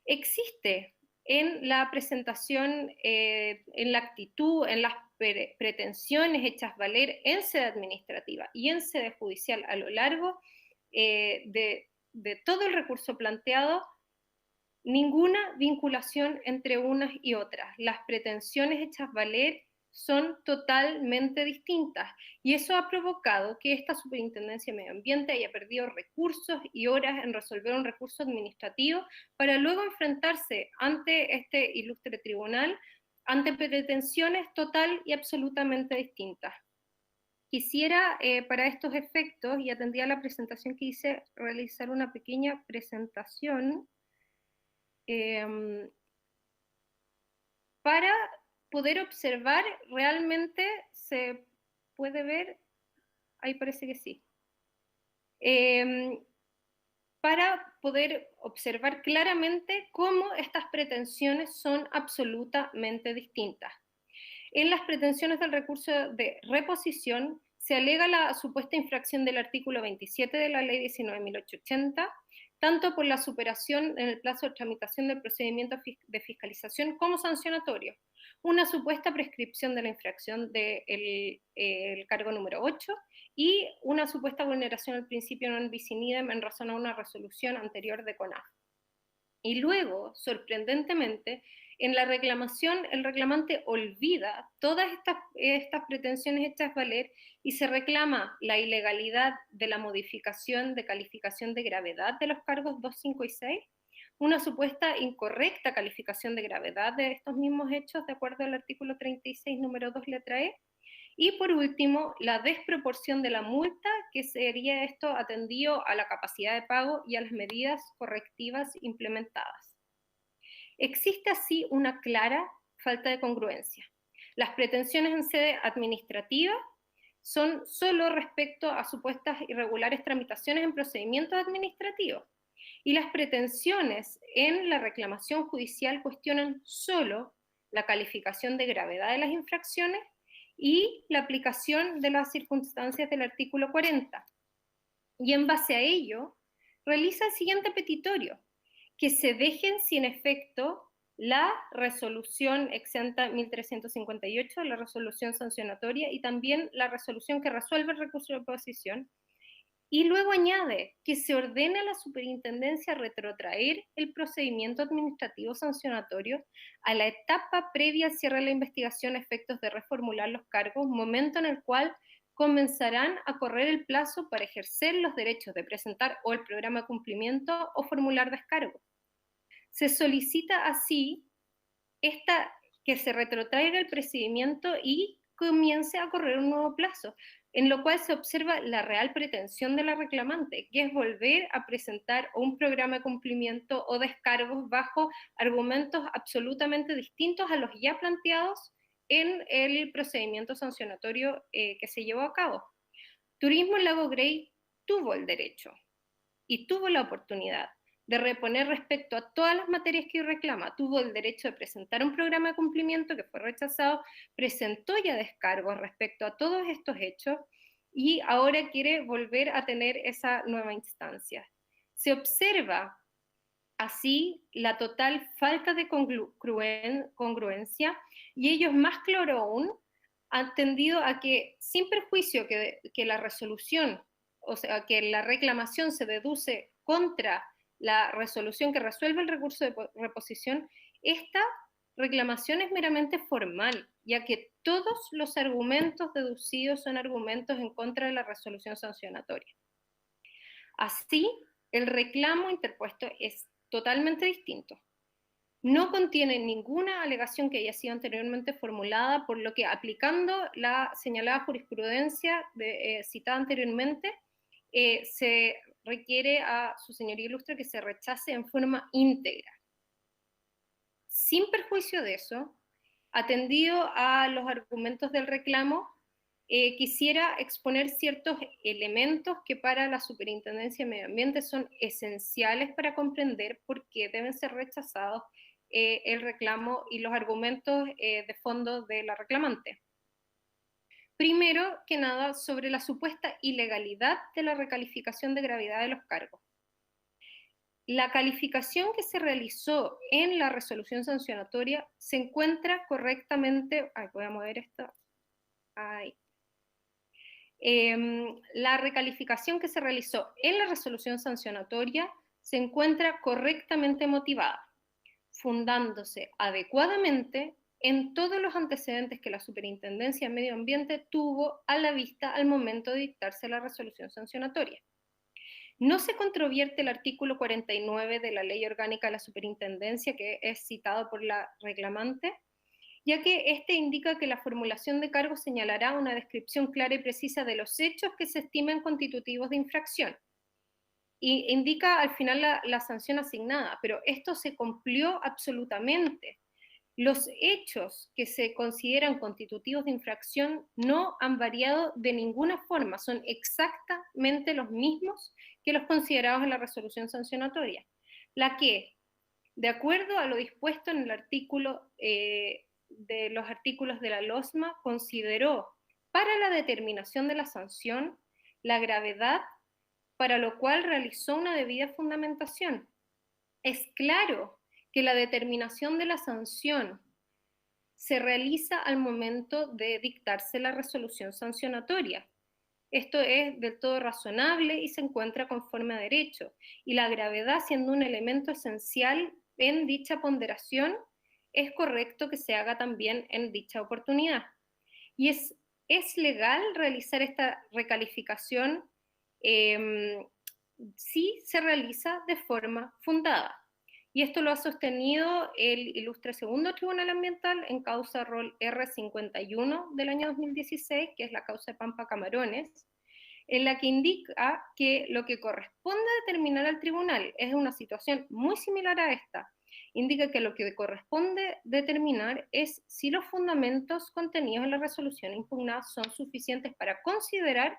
Existe en la presentación, en la actitud, en las pretensiones hechas valer en sede administrativa y en sede judicial a lo largo de todo el recurso planteado, ninguna vinculación entre unas y otras. Las pretensiones hechas valer son totalmente distintas y eso ha provocado que esta Superintendencia de Medio Ambiente haya perdido recursos y horas en resolver un recurso administrativo para luego enfrentarse ante este ilustre tribunal ante pretensiones total y absolutamente distintas. Quisiera, para estos efectos, y atendía a la presentación que hice, realizar una pequeña presentación para poder observar realmente, se puede ver, ahí parece que sí, para poder observar claramente cómo estas pretensiones son absolutamente distintas. En las pretensiones del recurso de reposición se alega la supuesta infracción del artículo 27 de la Ley 19.880, tanto por la superación en el plazo de tramitación del procedimiento de fiscalización como sancionatorio, una supuesta prescripción de la infracción del cargo número 8 y una supuesta vulneración del principio non bis in idem en razón a una resolución anterior de CONAF. Y luego, sorprendentemente, en la reclamación, el reclamante olvida todas estas pretensiones hechas valer y se reclama la ilegalidad de la modificación de calificación de gravedad de los cargos 2, 5 y 6, una supuesta incorrecta calificación de gravedad de estos mismos hechos de acuerdo al artículo 36, número 2, letra E, y por último, la desproporción de la multa, que sería esto atendido a la capacidad de pago y a las medidas correctivas implementadas. Existe así una clara falta de congruencia. Las pretensiones en sede administrativa son solo respecto a supuestas irregulares tramitaciones en procedimientos administrativos. Y las pretensiones en la reclamación judicial cuestionan solo la calificación de gravedad de las infracciones y la aplicación de las circunstancias del artículo 40. Y en base a ello, realiza el siguiente petitorio: que se dejen sin efecto la resolución exenta 1358, la resolución sancionatoria, y también la resolución que resuelve el recurso de oposición. Y luego añade que se ordena a la superintendencia retrotraer el procedimiento administrativo sancionatorio a la etapa previa al cierre de la investigación a efectos de reformular los cargos, momento en el cual comenzarán a correr el plazo para ejercer los derechos de presentar o el programa de cumplimiento o formular descargo. Se solicita así que se retrotraiga el procedimiento y comience a correr un nuevo plazo, en lo cual se observa la real pretensión de la reclamante, que es volver a presentar un programa de cumplimiento o descargos bajo argumentos absolutamente distintos a los ya planteados en el procedimiento sancionatorio que se llevó a cabo. Turismo Lago Grey tuvo el derecho y tuvo la oportunidad de reponer respecto a todas las materias que hoy reclama. Tuvo el derecho de presentar un programa de cumplimiento que fue rechazado, presentó ya descargos respecto a todos estos hechos y ahora quiere volver a tener esa nueva instancia. Se observa así la total falta de congruencia, y ellos, más claro aún, han tendido a que, sin perjuicio que la resolución, o sea, que la reclamación se deduce contra la resolución que resuelve el recurso de reposición, esta reclamación es meramente formal, ya que todos los argumentos deducidos son argumentos en contra de la resolución sancionatoria. Así, el reclamo interpuesto es totalmente distinto. No contiene ninguna alegación que haya sido anteriormente formulada, por lo que, aplicando la señalada jurisprudencia citada anteriormente, se requiere a su señoría ilustre que se rechace en forma íntegra. Sin perjuicio de eso, atendido a los argumentos del reclamo, quisiera exponer ciertos elementos que para la Superintendencia de Medio Ambiente son esenciales para comprender por qué deben ser rechazados el reclamo y los argumentos de fondo de la reclamante. Primero que nada, sobre la supuesta ilegalidad de la recalificación de gravedad de los cargos. La calificación que se realizó en la resolución sancionatoria se encuentra correctamente... voy a mover esto. La recalificación que se realizó en la resolución sancionatoria se encuentra correctamente motivada, fundándose adecuadamente en todos los antecedentes que la Superintendencia de Medio Ambiente tuvo a la vista al momento de dictarse la resolución sancionatoria. No se controvierte el artículo 49 de la Ley Orgánica de la Superintendencia, que es citado por la reclamante, ya que este indica que la formulación de cargos señalará una descripción clara y precisa de los hechos que se estimen constitutivos de infracción. Y indica al final la sanción asignada, pero esto se cumplió absolutamente. Los hechos que se consideran constitutivos de infracción no han variado de ninguna forma, son exactamente los mismos que los considerados en la resolución sancionatoria, la que, de acuerdo a lo dispuesto en el artículo de los artículos de la LOSMA, consideró para la determinación de la sanción la gravedad, para lo cual realizó una debida fundamentación. Es claro que la determinación de la sanción se realiza al momento de dictarse la resolución sancionatoria. Esto es del todo razonable y se encuentra conforme a derecho, y la gravedad, siendo un elemento esencial en dicha ponderación, es correcto que se haga también en dicha oportunidad. Y es legal realizar esta recalificación si se realiza de forma fundada. Y esto lo ha sostenido el ilustre segundo Tribunal Ambiental en causa rol R51 del año 2016, que es la causa de Pampa Camarones, en la que indica que lo que corresponde determinar al tribunal es una situación muy similar a esta, indica que lo que corresponde determinar es si los fundamentos contenidos en la resolución impugnada son suficientes para considerar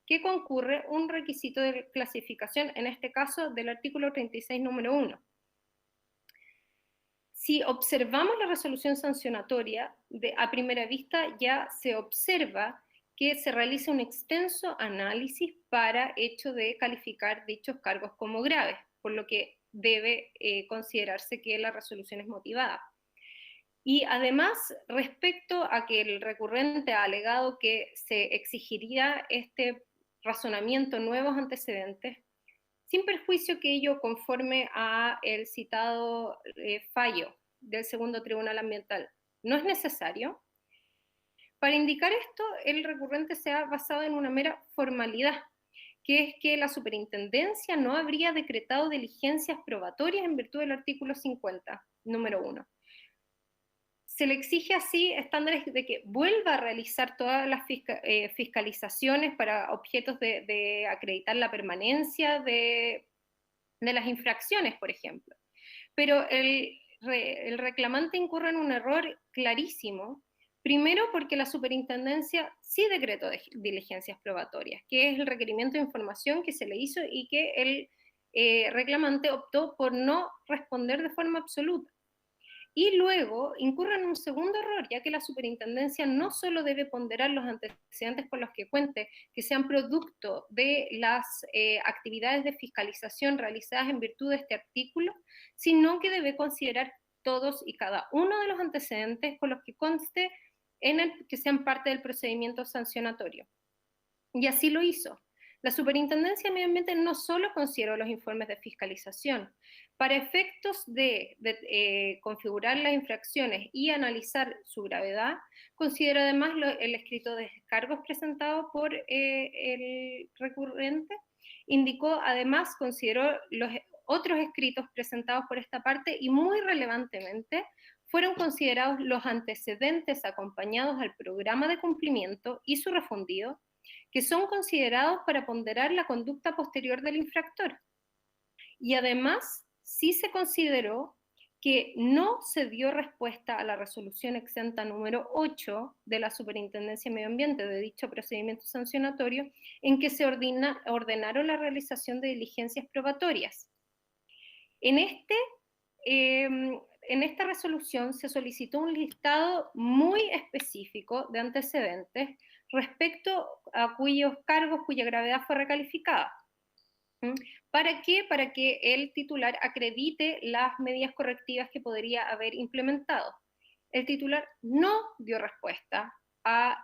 que concurre un requisito de clasificación, en este caso del artículo 36, número 1. Si observamos la resolución sancionatoria, a primera vista ya se observa que se realiza un extenso análisis para hecho de calificar dichos cargos como graves, por lo que debe considerarse que la resolución es motivada. Y además, respecto a que el recurrente ha alegado que se exigiría este razonamiento, nuevos antecedentes, sin perjuicio que ello conforme a el citado fallo del segundo tribunal ambiental no es necesario. Para indicar esto, el recurrente se ha basado en una mera formalidad, que es que la superintendencia no habría decretado diligencias probatorias en virtud del artículo 50, número 1. Se le exige así estándares de que vuelva a realizar todas las fiscalizaciones para objetos de acreditar la permanencia de las infracciones, por ejemplo. Pero el reclamante incurre en un error clarísimo, primero porque la superintendencia sí decretó diligencias probatorias, que es el requerimiento de información que se le hizo y que el reclamante optó por no responder de forma absoluta. Y luego incurre en un segundo error, ya que la superintendencia no solo debe ponderar los antecedentes con los que cuente, que sean producto de las actividades de fiscalización realizadas en virtud de este artículo, sino que debe considerar todos y cada uno de los antecedentes con los que conste que sean parte del procedimiento sancionatorio. Y así lo hizo. La Superintendencia de Medio Ambiente no solo consideró los informes de fiscalización. Para efectos de configurar las infracciones y analizar su gravedad, consideró además el escrito de descargos presentado por el recurrente. Indicó, además, consideró los otros escritos presentados por esta parte y muy relevantemente fueron considerados los antecedentes acompañados al programa de cumplimiento y su refundido, que son considerados para ponderar la conducta posterior del infractor. Y además, sí se consideró que no se dio respuesta a la resolución exenta número 8 de la Superintendencia de Medio Ambiente de dicho procedimiento sancionatorio, en que se ordenaron la realización de diligencias probatorias. En esta resolución se solicitó un listado muy específico de antecedentes respecto a cuyos cargos, cuya gravedad fue recalificada. ¿Para qué? Para que el titular acredite las medidas correctivas que podría haber implementado. El titular no dio respuesta a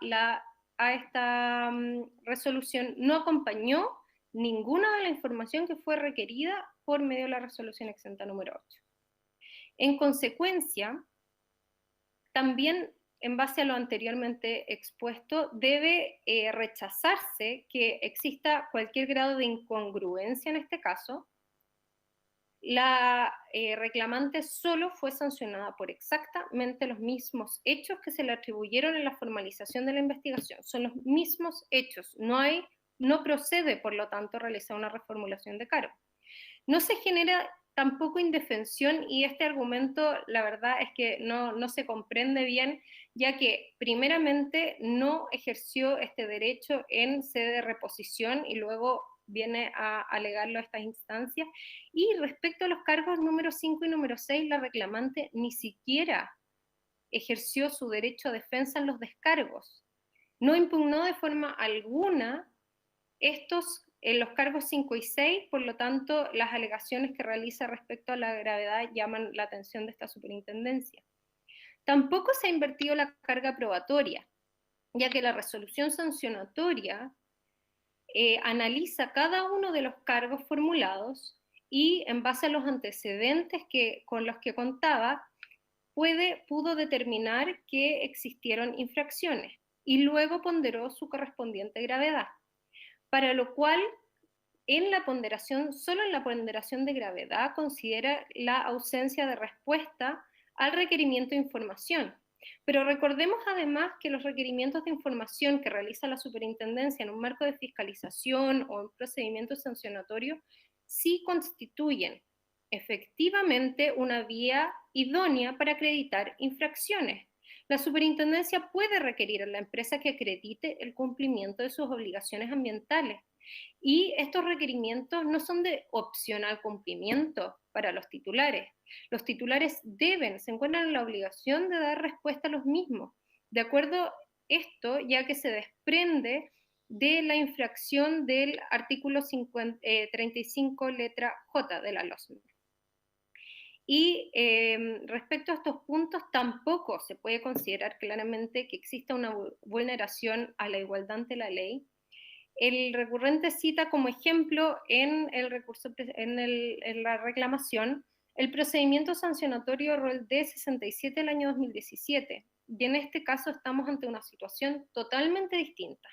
esta resolución, no acompañó ninguna de la información que fue requerida por medio de la resolución exenta número 8. En consecuencia, también en base a lo anteriormente expuesto, debe rechazarse que exista cualquier grado de incongruencia en este caso. La reclamante solo fue sancionada por exactamente los mismos hechos que se le atribuyeron en la formalización de la investigación. Son los mismos hechos. No procede, por lo tanto, realizar una reformulación de cargo. No se genera tampoco indefensión, y este argumento, la verdad es que no se comprende bien, ya que primeramente no ejerció este derecho en sede de reposición y luego viene a alegarlo a estas instancias. Y respecto a los cargos número 5 y número 6, la reclamante ni siquiera ejerció su derecho a defensa en los descargos. No impugnó de forma alguna en los cargos 5 y 6, por lo tanto, las alegaciones que realiza respecto a la gravedad llaman la atención de esta superintendencia. Tampoco se ha invertido la carga probatoria, ya que la resolución sancionatoria analiza cada uno de los cargos formulados y, en base a los antecedentes con los que contaba, pudo determinar que existieron infracciones y luego ponderó su correspondiente gravedad. Para lo cual, solo en la ponderación de gravedad considera la ausencia de respuesta al requerimiento de información. Pero recordemos además que los requerimientos de información que realiza la superintendencia en un marco de fiscalización o en procedimiento sancionatorio sí constituyen efectivamente una vía idónea para acreditar infracciones. La superintendencia puede requerir a la empresa que acredite el cumplimiento de sus obligaciones ambientales. Y estos requerimientos no son de opcional cumplimiento para los titulares. Los titulares se encuentran en la obligación de dar respuesta a los mismos. De acuerdo a esto, ya que se desprende de la infracción del artículo 35 letra J de la LOSME. Y respecto a estos puntos, tampoco se puede considerar claramente que exista una vulneración a la igualdad ante la ley. El recurrente cita como ejemplo en la reclamación el procedimiento sancionatorio ROL D67 del año 2017, y en este caso estamos ante una situación totalmente distinta.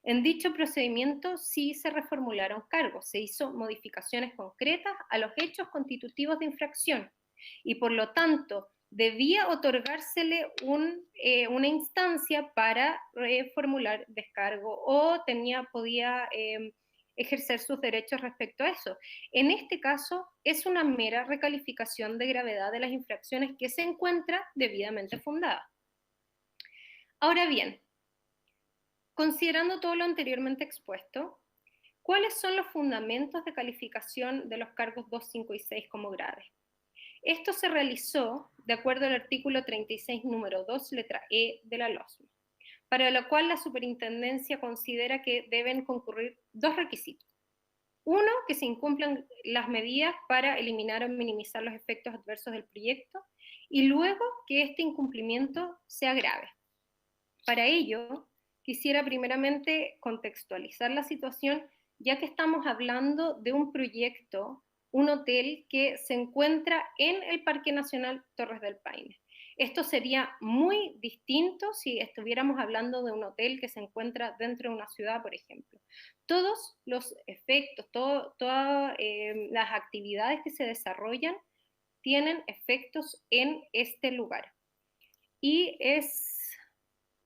En dicho procedimiento sí se reformularon cargos, se hizo modificaciones concretas a los hechos constitutivos de infracción, y por lo tanto debía otorgársele una instancia para formular descargo o podía ejercer sus derechos respecto a eso. En este caso es una mera recalificación de gravedad de las infracciones que se encuentra debidamente fundada. Ahora bien, considerando todo lo anteriormente expuesto, ¿cuáles son los fundamentos de calificación de los cargos 2, 5 y 6 como graves? Esto se realizó de acuerdo al artículo 36, número 2, letra E de la LOSME, para lo cual la superintendencia considera que deben concurrir dos requisitos. Uno, que se incumplan las medidas para eliminar o minimizar los efectos adversos del proyecto, y luego que este incumplimiento sea grave. Para ello, quisiera primeramente contextualizar la situación, ya que estamos hablando de un proyecto, un hotel que se encuentra en el Parque Nacional Torres del Paine. Esto sería muy distinto si estuviéramos hablando de un hotel que se encuentra dentro de una ciudad, por ejemplo. Todos los efectos, todas las actividades que se desarrollan tienen efectos en este lugar. Y es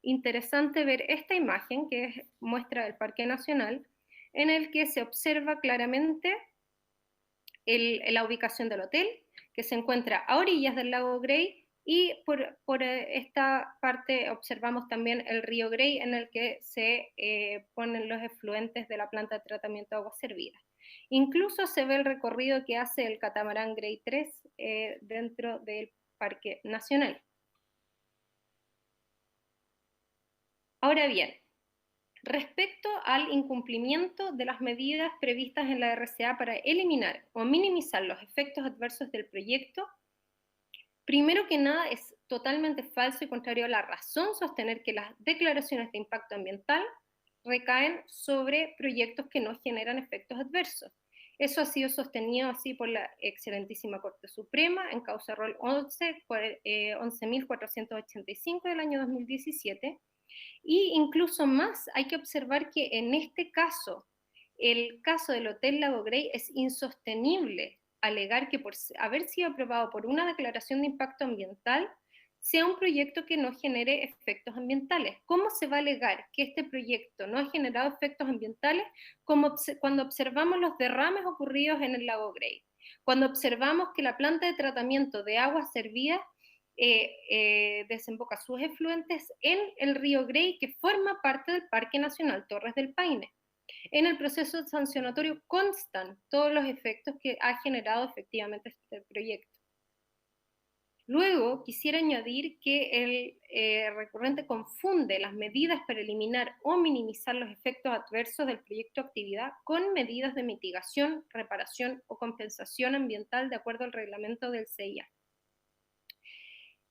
interesante ver esta imagen que muestra el Parque Nacional, en el que se observa claramente la ubicación del hotel, que se encuentra a orillas del lago Grey, y por esta parte observamos también el río Grey, en el que se ponen los efluentes de la planta de tratamiento de aguas servidas. Incluso se ve el recorrido que hace el catamarán Grey 3 dentro del Parque Nacional. Ahora bien, respecto al incumplimiento de las medidas previstas en la RCA para eliminar o minimizar los efectos adversos del proyecto, primero que nada es totalmente falso y contrario a la razón sostener que las declaraciones de impacto ambiental recaen sobre proyectos que no generan efectos adversos. Eso ha sido sostenido así por la excelentísima Corte Suprema en causa ROL 11.485 del año 2017, y incluso más, hay que observar que en este caso, el caso del Hotel Lago Grey, es insostenible alegar que por haber sido aprobado por una declaración de impacto ambiental, sea un proyecto que no genere efectos ambientales. ¿Cómo se va a alegar que este proyecto no ha generado efectos ambientales cuando observamos los derrames ocurridos en el Lago Grey? Cuando observamos que la planta de tratamiento de aguas servidas desemboca sus efluentes en el río Grey, que forma parte del Parque Nacional Torres del Paine. En el proceso sancionatorio constan todos los efectos que ha generado efectivamente este proyecto. Luego, quisiera añadir que el recurrente confunde las medidas para eliminar o minimizar los efectos adversos del proyecto de actividad con medidas de mitigación, reparación o compensación ambiental de acuerdo al reglamento del CIA.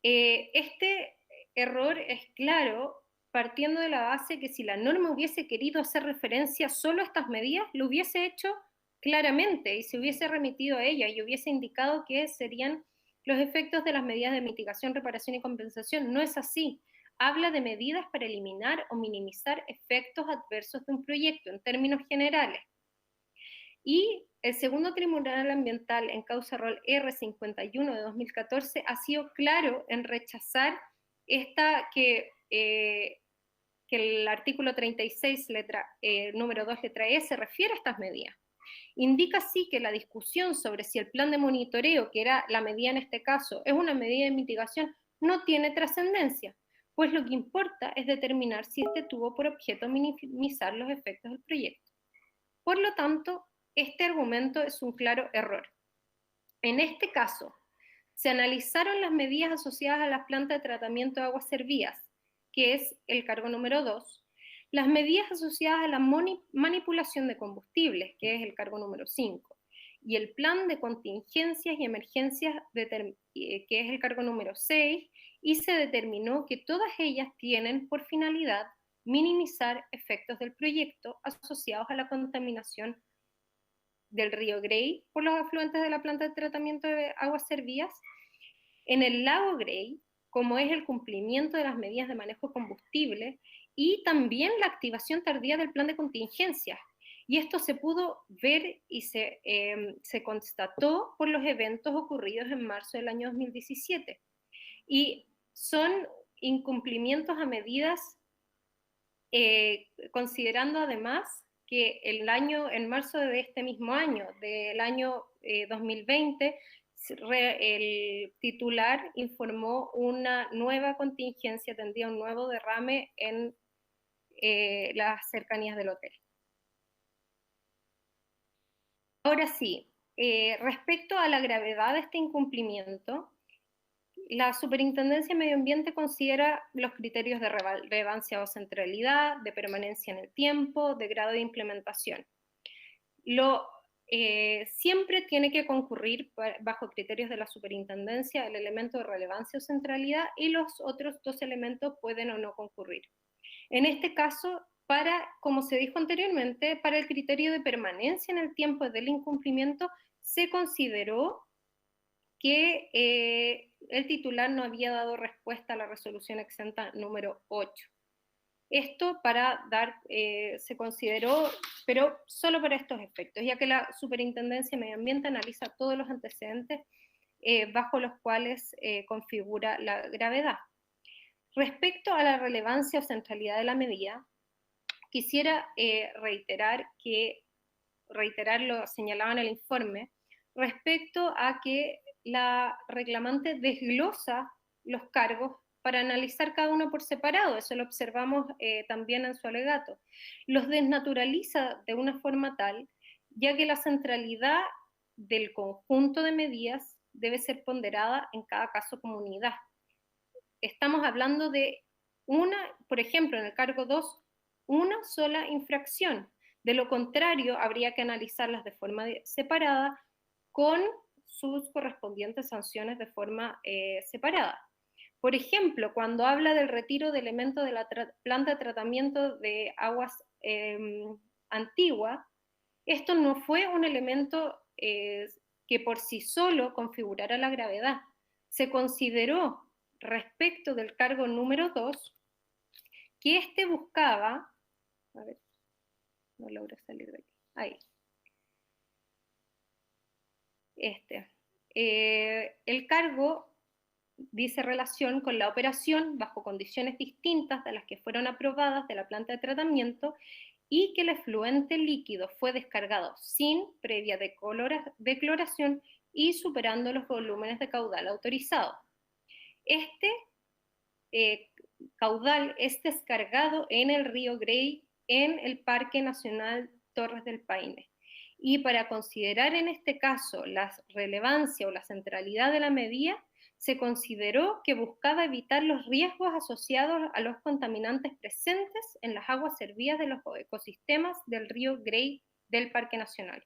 Este error es claro partiendo de la base que si la norma hubiese querido hacer referencia solo a estas medidas, lo hubiese hecho claramente y se hubiese remitido a ella y hubiese indicado que serían los efectos de las medidas de mitigación, reparación y compensación. No es así. Habla de medidas para eliminar o minimizar efectos adversos de un proyecto en términos generales. Y el segundo Tribunal Ambiental en causa ROL R51 de 2014 ha sido claro en rechazar que el artículo 36, número 2, letra E, se refiere a estas medidas. indica así que la discusión sobre si el plan de monitoreo, que era la medida en este caso, es una medida de mitigación, no tiene trascendencia, pues lo que importa es determinar si este tuvo por objeto minimizar los efectos del proyecto. Por lo tanto, este argumento es un claro error. En este caso, se analizaron las medidas asociadas a las plantas de tratamiento de aguas servidas, que es el cargo número 2, las medidas asociadas a la manipulación de combustibles, que es el cargo número 5, y el plan de contingencias y emergencias, que es el cargo número 6, y se determinó que todas ellas tienen por finalidad minimizar efectos del proyecto asociados a la contaminación del río Grey por los afluentes de la planta de tratamiento de aguas servidas. En el lago Grey, como es el cumplimiento de las medidas de manejo de combustible y también la activación tardía del plan de contingencias. Y esto se pudo ver y se constató por los eventos ocurridos en marzo del año 2017. Y son incumplimientos a medidas, considerando además que en marzo de este mismo año, del año 2020, el titular informó una nueva contingencia, tendría un nuevo derrame en las cercanías del hotel. Ahora sí, respecto a la gravedad de este incumplimiento, la Superintendencia de Medio Ambiente considera los criterios de relevancia o centralidad, de permanencia en el tiempo, de grado de implementación. Siempre tiene que concurrir bajo criterios de la Superintendencia el elemento de relevancia o centralidad, y los otros dos elementos pueden o no concurrir. En este caso, como se dijo anteriormente, para el criterio de permanencia en el tiempo del incumplimiento, se consideró que el titular no había dado respuesta a la resolución exenta número 8. Esto se consideró, pero solo para estos efectos, ya que la Superintendencia de Medio Ambiente analiza todos los antecedentes bajo los cuales configura la gravedad. Respecto a la relevancia o centralidad de la medida, quisiera reiterar lo señalado en el informe, respecto a que la reclamante desglosa los cargos para analizar cada uno por separado. Eso lo observamos también en su alegato. Los desnaturaliza de una forma tal, ya que la centralidad del conjunto de medidas debe ser ponderada en cada caso como unidad. Estamos hablando de por ejemplo, en el cargo 2, una sola infracción. De lo contrario, habría que analizarlas de forma separada con sus correspondientes sanciones de forma separada. Por ejemplo, cuando habla del retiro de elementos de la planta de tratamiento de aguas antigua, esto no fue un elemento que por sí solo configurara la gravedad. Se consideró respecto del cargo número 2 que este buscaba, a ver, no logro salir de aquí, ahí. El cargo dice relación con la operación bajo condiciones distintas de las que fueron aprobadas de la planta de tratamiento y que el efluente líquido fue descargado sin previa decloración y superando los volúmenes de caudal autorizados. Este caudal es descargado en el río Grey en el Parque Nacional Torres del Paine. Y para considerar en este caso la relevancia o la centralidad de la medida, se consideró que buscaba evitar los riesgos asociados a los contaminantes presentes en las aguas servidas de los ecosistemas del río Grey del Parque Nacional.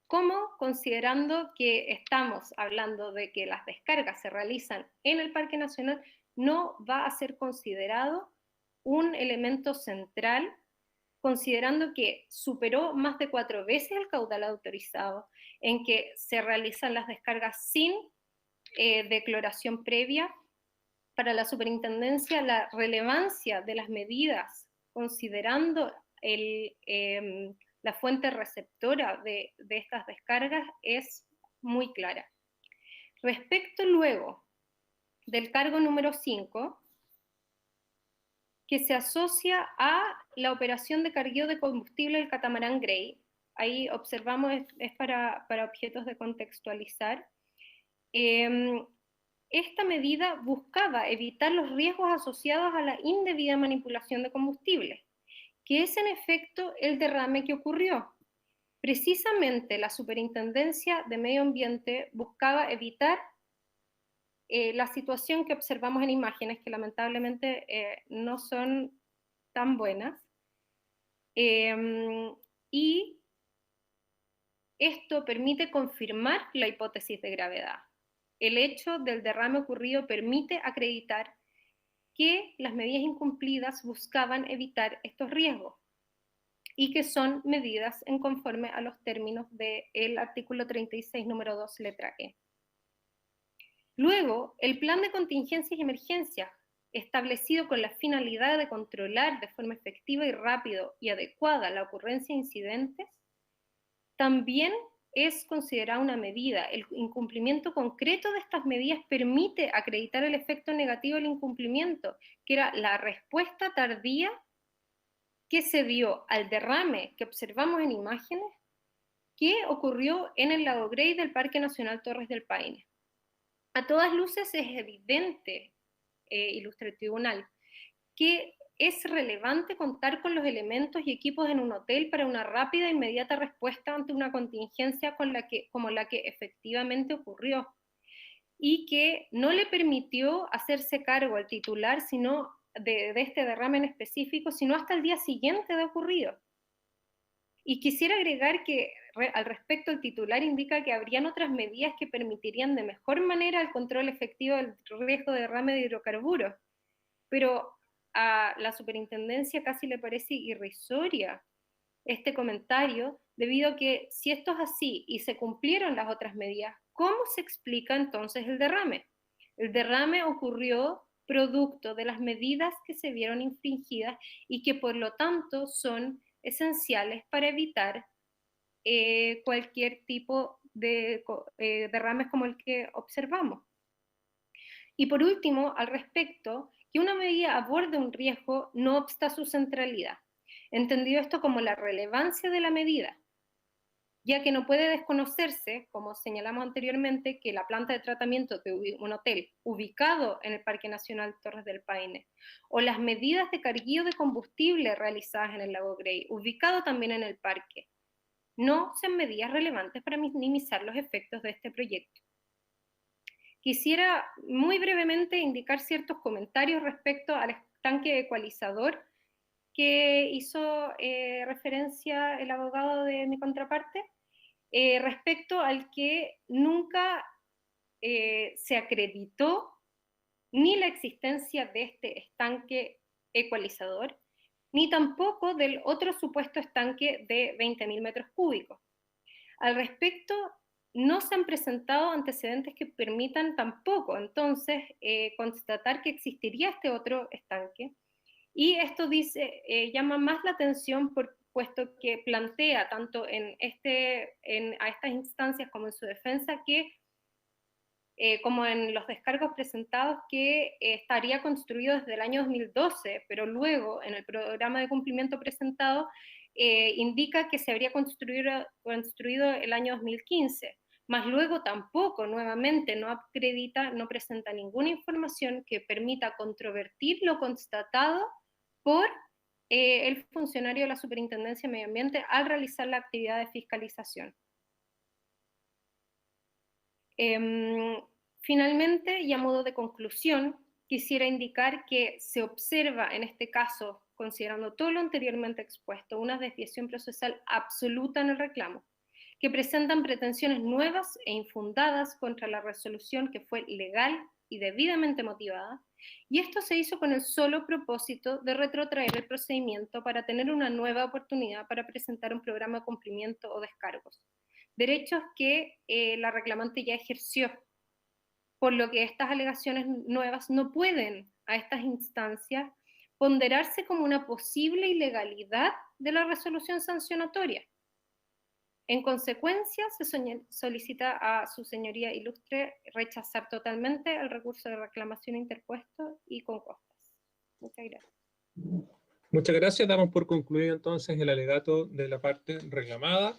Como considerando que estamos hablando de que las descargas se realizan en el Parque Nacional, no va a ser considerado un elemento central, considerando que superó más de 4 veces el caudal autorizado, en que se realizan las descargas sin declaración previa. Para la Superintendencia, la relevancia de las medidas, considerando la fuente receptora de estas descargas, es muy clara. Respecto luego del cargo número 5, que se asocia a la operación de cargueo de combustible del catamarán Grey, ahí observamos, es para objetos de contextualizar. Esta medida buscaba evitar los riesgos asociados a la indebida manipulación de combustibles, que es en efecto el derrame que ocurrió. Precisamente la Superintendencia de Medio Ambiente buscaba evitar la situación que observamos en imágenes, que lamentablemente no son tan buenas, y esto permite confirmar la hipótesis de gravedad. El hecho del derrame ocurrido permite acreditar que las medidas incumplidas buscaban evitar estos riesgos y que son medidas en conforme a los términos del artículo 36, número 2, letra E. Luego, el plan de contingencias y emergencias, establecido con la finalidad de controlar de forma efectiva y rápida y adecuada la ocurrencia de incidentes, también es considerada una medida. El incumplimiento concreto de estas medidas permite acreditar el efecto negativo del incumplimiento, que era la respuesta tardía que se dio al derrame que observamos en imágenes, que ocurrió en el lago Grey del Parque Nacional Torres del Paine. A todas luces es evidente, ilustre tribunal, que es relevante contar con los elementos y equipos en un hotel para una rápida e inmediata respuesta ante una contingencia como la que efectivamente ocurrió, y que no le permitió hacerse cargo al titular de este derrame en específico, sino hasta el día siguiente de ocurrido. Y quisiera agregar que al respecto el titular indica que habrían otras medidas que permitirían de mejor manera el control efectivo del riesgo de derrame de hidrocarburos, pero a la superintendencia casi le parece irrisoria este comentario, debido a que si esto es así y se cumplieron las otras medidas, ¿cómo se explica entonces el derrame? El derrame ocurrió producto de las medidas que se vieron infringidas y que por lo tanto son esenciales para evitar cualquier tipo de derrames como el que observamos. Y por último, al respecto, que una medida aborde un riesgo no obsta su centralidad, entendido esto como la relevancia de la medida, ya que no puede desconocerse, como señalamos anteriormente, que la planta de tratamiento de un hotel ubicado en el Parque Nacional Torres del Paine, o las medidas de carguío de combustible realizadas en el lago Grey, ubicado también en el parque, no son medidas relevantes para minimizar los efectos de este proyecto. Quisiera muy brevemente indicar ciertos comentarios respecto al estanque ecualizador que hizo referencia el abogado de mi contraparte, respecto al que nunca se acreditó ni la existencia de este estanque ecualizador, ni tampoco del otro supuesto estanque de 20.000 metros cúbicos. Al respecto, no se han presentado antecedentes que permitan tampoco, entonces, constatar que existiría este otro estanque, y esto llama más la atención puesto que plantea tanto a estas instancias como en su defensa como en los descargos presentados, que estaría construido desde el año 2012, pero luego en el programa de cumplimiento presentado indica que se habría construido el año 2015, más luego tampoco, nuevamente, no presenta ninguna información que permita controvertir lo constatado por el funcionario de la Superintendencia de Medio Ambiente al realizar la actividad de fiscalización. Finalmente, y a modo de conclusión, quisiera indicar que se observa en este caso, considerando todo lo anteriormente expuesto, una desviación procesal absoluta en el reclamo, que presentan pretensiones nuevas e infundadas contra la resolución que fue legal y debidamente motivada, y esto se hizo con el solo propósito de retrotraer el procedimiento para tener una nueva oportunidad para presentar un programa de cumplimiento o descargos, derechos que la reclamante ya ejerció, por lo que estas alegaciones nuevas no pueden a estas instancias ponderarse como una posible ilegalidad de la resolución sancionatoria. En consecuencia, se solicita a su señoría ilustre rechazar totalmente el recurso de reclamación interpuesto y con costas. Muchas gracias. Muchas gracias. Damos por concluido entonces el alegato de la parte reclamada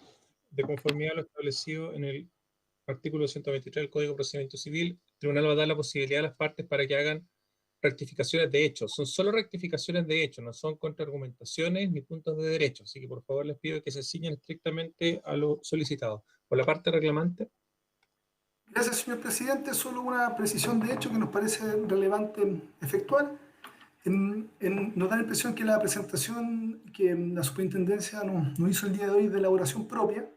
de conformidad a lo establecido en el artículo 123 del Código de Procedimiento Civil. El tribunal va a dar la posibilidad a las partes para que hagan rectificaciones de hechos. Son solo rectificaciones de hechos, no son contraargumentaciones ni puntos de derecho. Así que por favor les pido que se ciñan estrictamente a lo solicitado. Por la parte reclamante. Gracias, señor presidente. Solo una precisión de hecho que nos parece relevante efectuar. Nos da la impresión que la presentación que la superintendencia nos hizo el día de hoy de elaboración propia,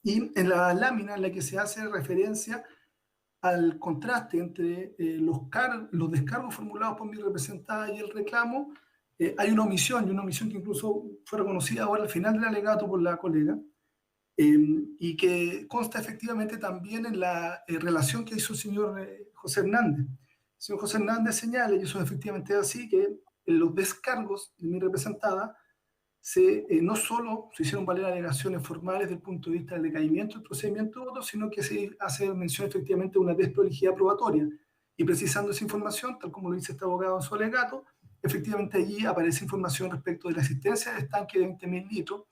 y en la lámina en la que se hace referencia al contraste entre los descargos formulados por mi representada y el reclamo, hay una omisión, y una omisión que incluso fue reconocida ahora al final del alegato por la colega, y que consta efectivamente también en la relación que hizo el señor José Hernández. El señor José Hernández señala, y eso es efectivamente así, que en los descargos de mi representada no solo se hicieron valer alegaciones formales desde el punto de vista del decaimiento del procedimiento de voto, sino que se hace mención efectivamente de una desprolijidad probatoria. Y precisando esa información, tal como lo dice este abogado en su alegato, efectivamente allí aparece información respecto de la existencia de estanque de 20.000 litros,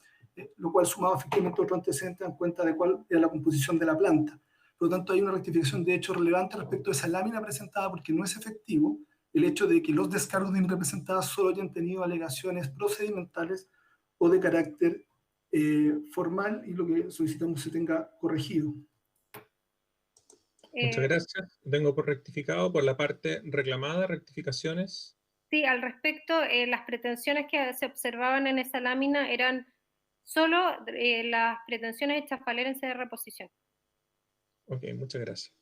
lo cual sumado efectivamente a otro antecedente dan cuenta de cuál era la composición de la planta. Por lo tanto, hay una rectificación de hecho relevante respecto a esa lámina presentada, porque no es efectivo el hecho de que los descargos de mi representada solo hayan tenido alegaciones procedimentales o de carácter formal, y lo que solicitamos se tenga corregido. Muchas gracias. Vengo por rectificado. Por la parte reclamada, rectificaciones. Sí, al respecto, las pretensiones que se observaban en esa lámina eran solo las pretensiones hechas valer en sede de reposición. Ok, muchas gracias.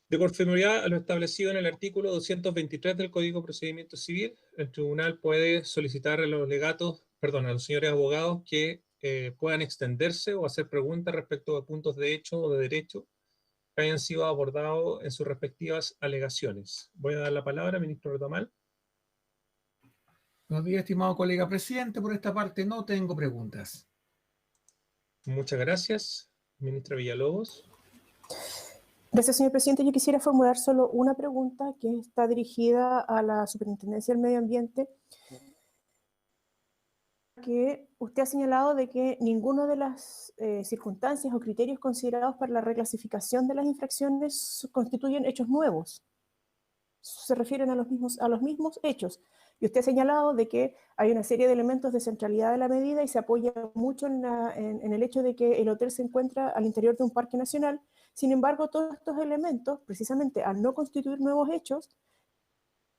De conformidad a lo establecido en el artículo 223 del Código de Procedimiento Civil, el tribunal puede solicitar a los legatos, perdón, a los señores abogados que puedan extenderse o hacer preguntas respecto a puntos de hecho o de derecho que hayan sido abordados en sus respectivas alegaciones. Voy a dar la palabra al ministro Retamal. Buenos días, estimado colega presidente. Por esta parte no tengo preguntas. Muchas gracias. Ministra Villalobos. Gracias, señor presidente. Yo quisiera formular solo una pregunta que está dirigida a la Superintendencia del Medio Ambiente, que usted ha señalado de que ninguna de las circunstancias o criterios considerados para la reclasificación de las infracciones constituyen hechos nuevos. Se refieren a los mismos hechos. Y usted ha señalado de que hay una serie de elementos de centralidad de la medida y se apoya mucho en el hecho de que el hotel se encuentra al interior de un parque nacional. Sin embargo, todos estos elementos, precisamente al no constituir nuevos hechos,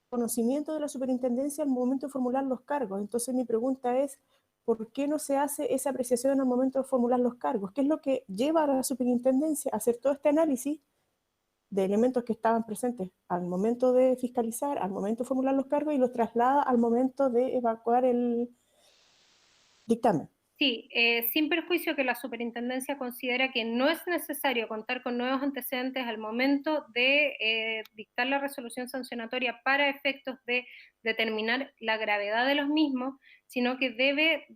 conocimiento de la superintendencia al momento de formular los cargos. Entonces mi pregunta es, ¿por qué no se hace esa apreciación al momento de formular los cargos? ¿Qué es lo que lleva a la superintendencia a hacer todo este análisis de elementos que estaban presentes al momento de fiscalizar, al momento de formular los cargos, y los traslada al momento de evacuar el dictamen? Sí, sin perjuicio que la superintendencia considera que no es necesario contar con nuevos antecedentes al momento de dictar la resolución sancionatoria para efectos de determinar la gravedad de los mismos, sino que debe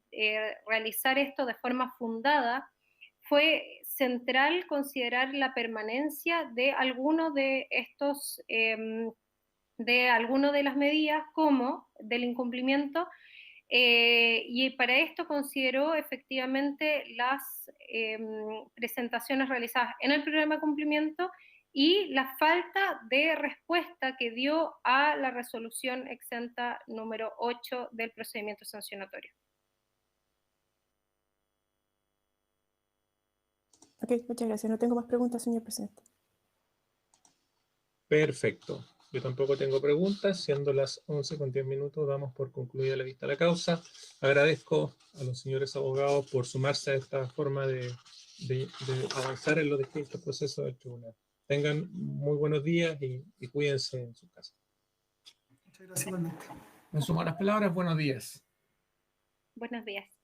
realizar esto de forma fundada. Fue central considerar la permanencia de algunos de estos, de algunas de las medidas, como del incumplimiento, y para esto consideró efectivamente las presentaciones realizadas en el programa de cumplimiento y la falta de respuesta que dio a la resolución exenta número 8 del procedimiento sancionatorio. Ok, muchas gracias. No tengo más preguntas, señor presidente. Perfecto. Yo tampoco tengo preguntas. Siendo las 11:10, damos por concluida la vista de la causa. Agradezco a los señores abogados por sumarse a esta forma de avanzar en los distintos procesos del tribunal. Tengan muy buenos días y cuídense en su casa. Muchas gracias igualmente. Me sumo a las palabras. Buenos días. Buenos días.